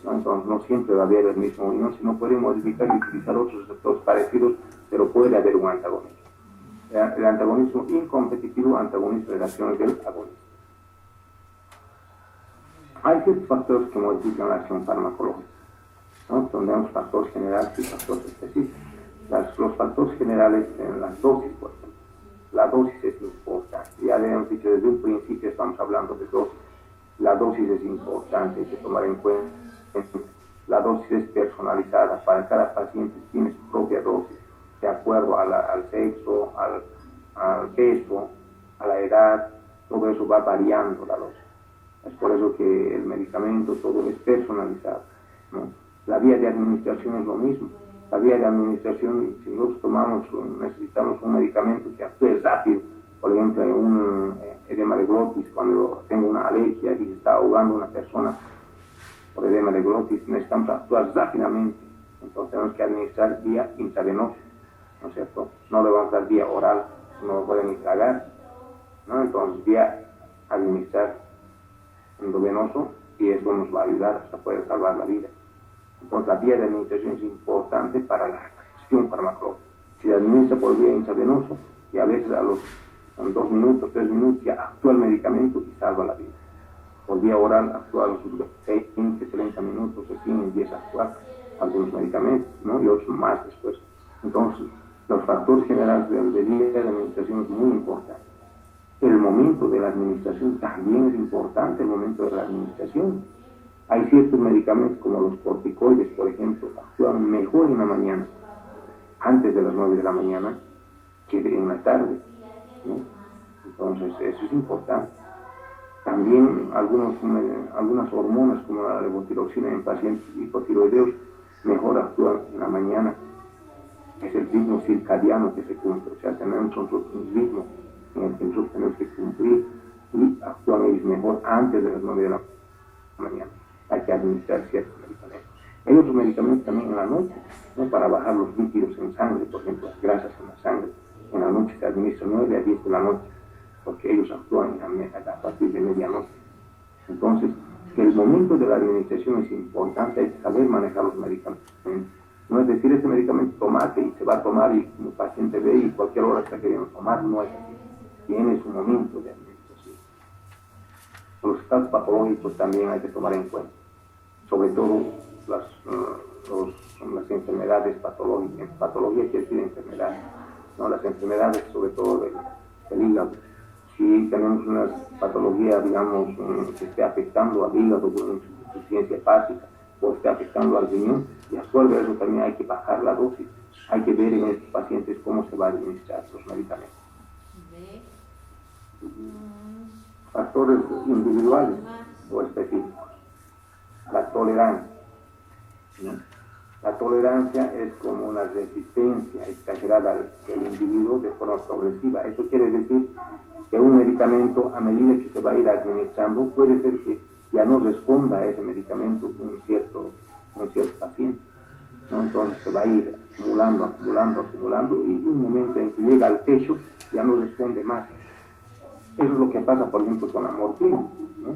¿no? Entonces no siempre va a haber el mismo unión, sino puede modificar y utilizar otros receptores parecidos, pero puede haber un antagonismo. El antagonismo incompetitivo antagoniza relaciones del agonista. Hay ciertos factores que modifican la acción farmacológica, ¿no? Tenemos factores generales y factores específicos. Los factores generales en las dosis, por ejemplo. La dosis es importante. Ya le hemos dicho desde un principio, estamos hablando de dosis. La dosis es importante, hay que tomar en cuenta. La dosis es personalizada. Para cada paciente tiene su propia dosis, de acuerdo al sexo, al peso, a la edad. Todo eso va variando la dosis. Es por eso que el medicamento todo es personalizado, ¿no? La vía de administración es lo mismo. La vía de administración, si nosotros necesitamos un medicamento que actúe rápido, por ejemplo, en un edema de glotis, cuando tengo una alergia y se está ahogando una persona por edema de glotis, necesitamos actuar rápidamente, Entonces tenemos que administrar vía intravenosa, ¿no es cierto? No le vamos a dar vía oral, no lo pueden ni tragar, ¿no? Entonces vía administrar endovenoso, y eso nos va a ayudar, o sea, puede salvar la vida. Entonces la vía de administración es importante para la acción farmacológica. Si se administra por vía intravenosa, y a veces en 2 minutos, 3 minutos ya actúa el medicamento y salva la vida. Por vía oral actúa a los 15, 30 minutos, así empieza a actuar algunos medicamentos, ¿no? Y otros más después. Entonces, los factores generales de vía de administración es muy importante. El momento de la administración también es importante, el momento de la administración. Hay ciertos medicamentos como los corticoides, por ejemplo, actúan mejor en la mañana, antes de las 9 de la mañana, que en la tarde, ¿no? Entonces, eso es importante. También algunas hormonas como la levotiroxina en pacientes hipotiroideos mejor actúan en la mañana. Es el ritmo circadiano que se cumple, o sea, tenemos un ritmo en el que nosotros tenemos que cumplir y actúan ellos mejor antes de las 9 de la mañana. Hay que administrar ciertos medicamentos. Hay otros medicamentos también en la noche, ¿no? Para bajar los líquidos en sangre, por ejemplo, las grasas en la sangre. En la noche se administra 9 a 10 de la noche, porque ellos actúan a partir de medianoche. Entonces, el momento de la administración es importante, hay que saber manejar los medicamentos. No es decir, este medicamento tomate y se va a tomar y el paciente ve y cualquier hora está queriendo tomar, no es así. Tiene su momento de administración. Los estados patológicos también hay que tomar en cuenta, sobre todo las enfermedades patológicas. Patología quiere decir enfermedades, ¿no? Las enfermedades sobre todo del hígado. Si tenemos una patología, digamos, que esté afectando al hígado con insuficiencia hepática o esté afectando al riñón, y a su vez eso también hay que bajar la dosis. Hay que ver en estos pacientes cómo se va a administrar los medicamentos. Factores individuales o específicos. La tolerancia, ¿no? La tolerancia es como una resistencia exagerada del individuo de forma progresiva. Eso quiere decir que un medicamento, a medida que se va a ir administrando, puede ser que ya no responda a ese medicamento un cierto paciente, ¿no? Entonces se va a ir acumulando, y un momento en que llega al techo ya no responde más. Eso es lo que pasa, por ejemplo, con la morfina, ¿no?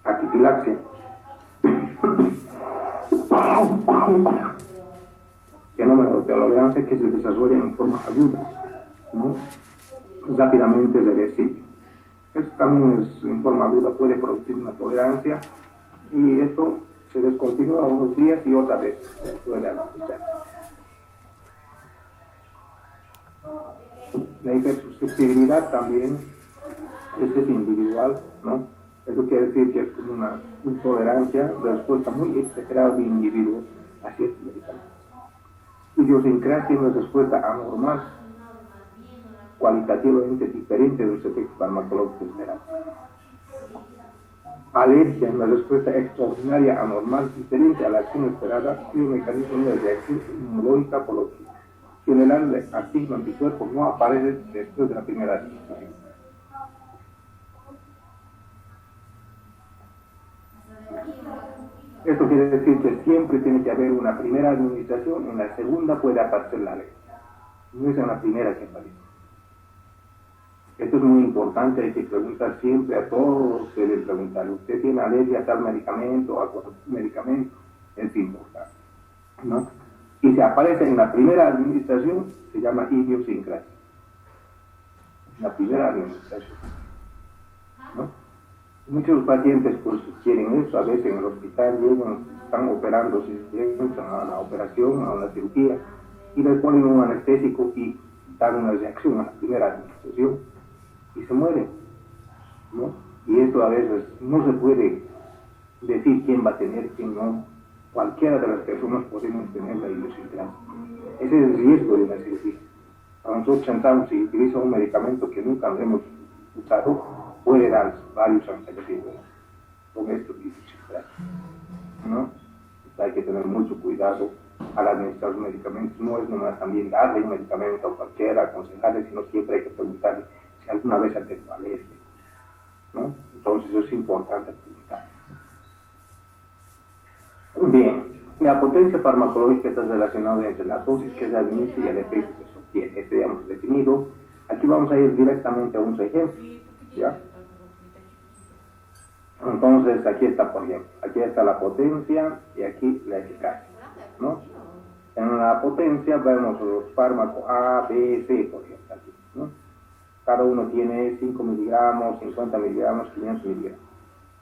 Atifilaxia. Fenómeno de tolerancia que se desarrolla en forma aguda, ¿no? Rápidamente reversible. Esto también en forma aguda puede producir una tolerancia, y esto se descontinúa unos días y otra vez se puede analizar. La hipersusceptibilidad también es individual, ¿no? Eso quiere decir que es como una intolerancia de respuesta muy exagerada de individuos a ciertos medicamentos. Idiosincrasia es una respuesta anormal, cualitativamente diferente de los efectos farmacológicos esperados. Alergia es una respuesta extraordinaria, anormal, diferente a la acción esperada y un mecanismo de reacción inmunológica, por lo que general el activo anticuerpo no aparece después de la primera administración. Esto quiere decir que siempre tiene que haber una primera administración, en la segunda puede aparecer la alergia. No es en la primera que aparece. Esto es muy importante, hay que preguntar siempre a todos, se debe preguntar, ¿usted tiene alergia a tal medicamento o a cualquier medicamento? Es importante, ¿no? Y si aparece en la primera administración, se llama idiosincrasia. La primera administración, ¿no? Muchos pacientes pues quieren eso, a veces en el hospital llegan, están operando, llegan a la operación, a la cirugía, y les ponen un anestésico y dan una reacción a la primera administración y se mueren, ¿no? Y esto a veces no se puede decir quién va a tener, quién no. Cualquiera de las personas podemos tener la idiosincrasia. Ese es el riesgo de la cirugía. Cuando nosotros sentamos y utilizamos un medicamento que nunca hemos usado, puede dar varios antecedentes con esto de idiosincrasia, ¿no? Hay que tener mucho cuidado al administrar los medicamentos. No es nomás también darle un medicamento a cualquiera, aconsejarle, sino siempre hay que preguntarle si alguna vez ha tenido alergia. ¿no? Entonces eso es importante apuntar. Bien, la potencia farmacológica está relacionada entre la dosis que se administra y el efecto que se obtiene. Esto ya hemos definido. Aquí vamos a ir directamente a unos ejemplos, ¿ya? Entonces, aquí está, por ejemplo, aquí está la potencia y aquí la eficacia, ¿no? En la potencia vemos los fármacos A, B, C, por ejemplo, aquí, ¿no? Cada uno tiene 5 miligramos, 50 miligramos, 500 miligramos,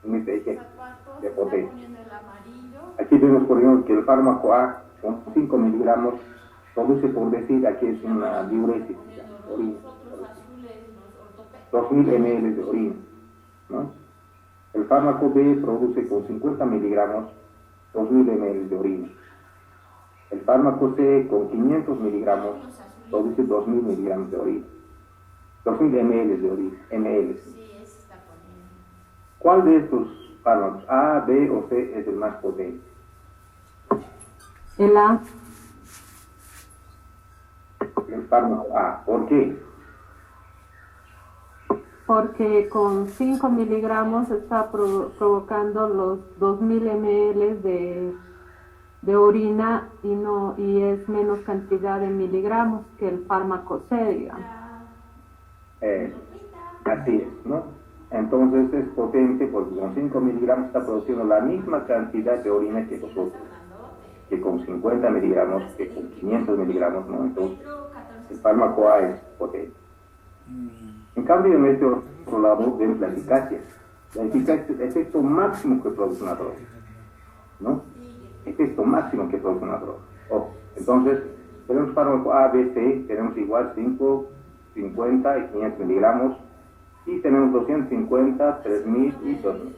en este ejemplo de potencia. Aquí vemos, por ejemplo, que el fármaco A con 5 miligramos produce, por decir, aquí es una diuresis, orina, 2000 ml de orina, ¿no? El fármaco B produce con 50 miligramos 2000 ml de orina. El fármaco C con 500 miligramos produce 2000 miligramos de orina. 2000 ml de orina, ml. ¿Cuál de estos fármacos, A, B o C, es el más potente? El A. El fármaco A. ¿Por qué? Porque con 5 miligramos está provocando los 2000 ml de orina y es menos cantidad de miligramos que el fármaco C, digamos. Así es, ¿no? Entonces es potente porque con 5 miligramos está produciendo la misma cantidad de orina que nosotros, que con 50 miligramos, que con 500 miligramos, ¿no? Entonces el fármaco A es potente. En cambio, en este otro lado vemos la eficacia. La eficacia es el efecto máximo que produce una droga, ¿no? Efecto máximo que produce una droga. Entonces, tenemos fármaco A, B, C, tenemos igual 5, 50 y 500 miligramos, y tenemos 250, 3000 y 2000.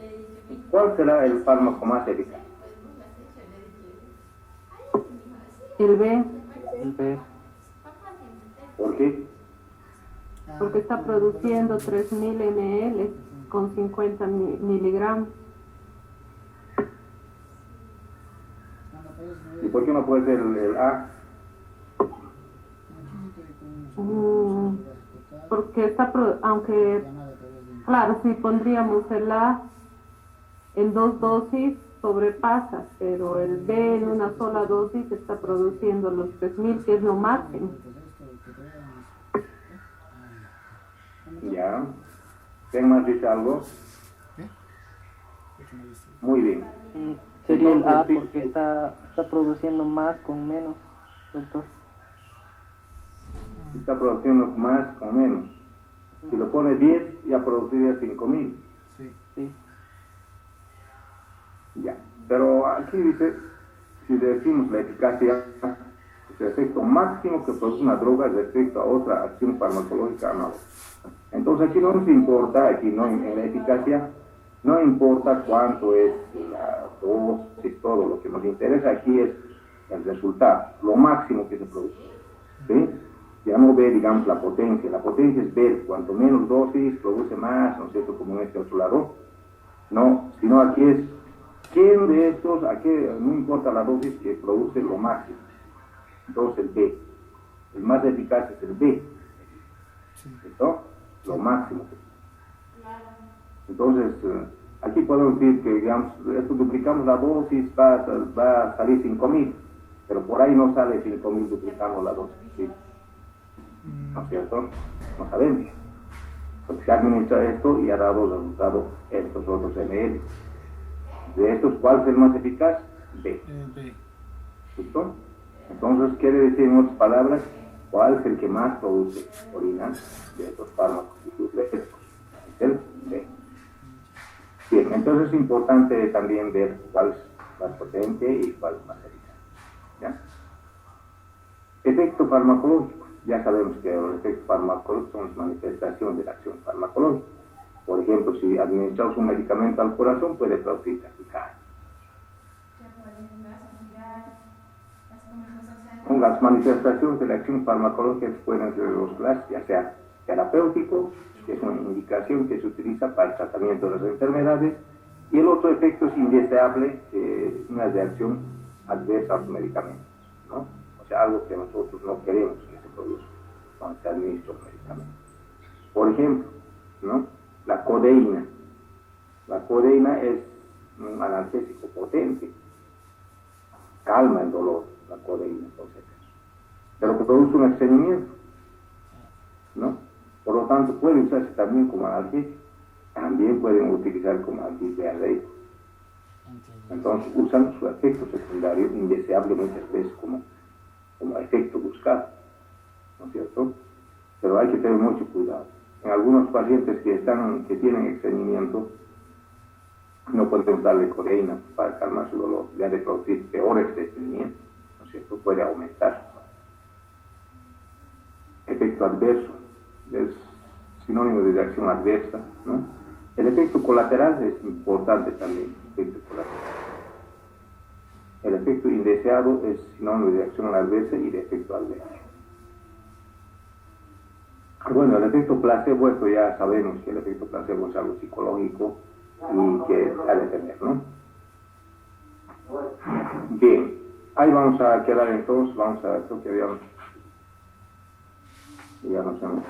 ¿Cuál será el fármaco más eficaz? El B, El B. ¿Por qué? porque está produciendo 3000 ml con 50 miligramos. ¿Y por qué no puede ser el A? Porque está, aunque, claro, si pondríamos el A en 2 dosis, sobrepasa, pero el B en una sola dosis está produciendo los 3000, que es lo máximo. Ya. ¿Quién más dice algo? Muy bien. Sería el A porque está produciendo más con menos, doctor. Está produciendo más o menos. Si lo pone 10, ya produciría 5000. Sí. Ya. Pero aquí dice, si decimos la eficacia, es el efecto máximo que produce una droga respecto a otra acción farmacológica análoga. Entonces aquí no nos importa, aquí no en la eficacia, no importa cuánto es la dosis, todo lo que nos interesa aquí es el resultado, lo máximo que se produce. ¿Sí? Ya no ve, digamos, la potencia es ver cuanto menos dosis produce más, ¿no es cierto?, como en este otro lado. No, sino aquí es quién de estos, aquí no importa la dosis que produce lo máximo. Entonces el B, el más eficaz es el B, ¿cierto? Lo máximo. Entonces, aquí podemos decir que, digamos, esto duplicamos la dosis, va a salir 5000, pero por ahí no sale 5000, duplicamos la dosis, ¿sí? ¿No es cierto? No sabemos. Porque se administra esto y ha dado resultado estos otros ml. De estos, ¿cuál es el más eficaz? B. ¿Listo? Entonces, quiere decir en otras palabras, ¿cuál es el que más produce orina de estos fármacos y sus efectos? Es el B. Bien, entonces es importante también ver cuál es más potente y cuál es más eficaz. ¿Ya? Efecto farmacológico. Ya sabemos que los efectos farmacológicos son manifestaciones de la acción farmacológica. Por ejemplo, si administramos un medicamento al corazón, puede producir taquicardia. Las manifestaciones de la acción farmacológica pueden ser los clases, ya sea terapéutico, que es una indicación que se utiliza para el tratamiento de las enfermedades, y el otro efecto es indeseable, que es una reacción adversa a los medicamentos, ¿no? O sea, algo que nosotros no queremos que se produzca cuando se administra un medicamento. Por ejemplo, ¿no?, la codeína. La codeína es un analgésico potente, calma el dolor, la codeína, por si acaso, pero que produce un estreñimiento, ¿no? Por lo tanto, puede usarse también como analgésico, también pueden utilizar como antidiarreico. Entonces, usan su efecto secundario indeseable muchas veces como efecto buscado, ¿no es cierto? Pero hay que tener mucho cuidado. En algunos pacientes que tienen estreñimiento, no podemos darle codeína para calmar su dolor, ya de producir peor estreñimiento, ¿no es cierto? Puede aumentar. Efecto adverso, es sinónimo de reacción adversa, ¿no? El efecto colateral es importante también, efecto colateral. El efecto indeseado es sinónimo de reacción adversa y de efecto adverso. Bueno, el efecto placebo, esto ya sabemos que el efecto placebo es algo psicológico y que ha de tener, ¿no? Bien, ahí vamos a quedar entonces, creo que habíamos, ya nos hemos...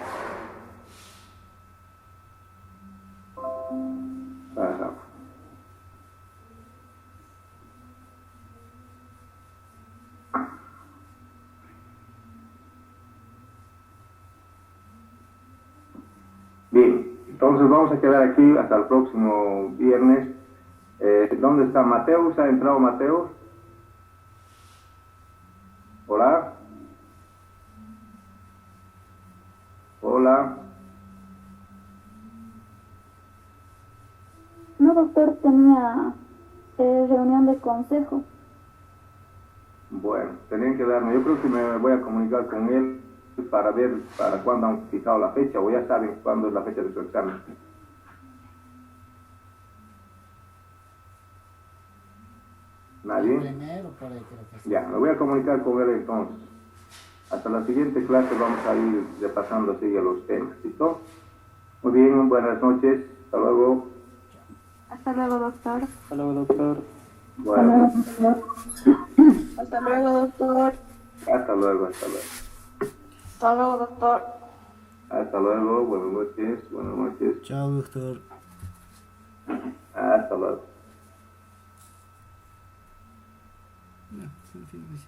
Ajá. Bien, entonces vamos a quedar aquí hasta el próximo viernes. ¿Dónde está Mateo? ¿Se ha entrado Mateo? Hola. Hola. No, doctor, tenía reunión de consejo. Bueno, tenían que darme, yo creo que me voy a comunicar con él para ver para cuándo han fijado la fecha, o ya saben cuándo es la fecha de su examen. ¿Nadie? Enero, por ahí creo que sí. Ya, me voy a comunicar con él entonces. Hasta la siguiente clase vamos a ir repasando así los temas, ¿listo? Muy bien, buenas noches, hasta luego. Hasta luego, doctor. Hasta luego, doctor. Bueno, Hasta luego, doctor. hasta luego, hasta luego. Hasta luego, doctor. Hasta luego, buenas noches, buenas noches. Chao, doctor. Hasta luego. No, sí, sí, sí.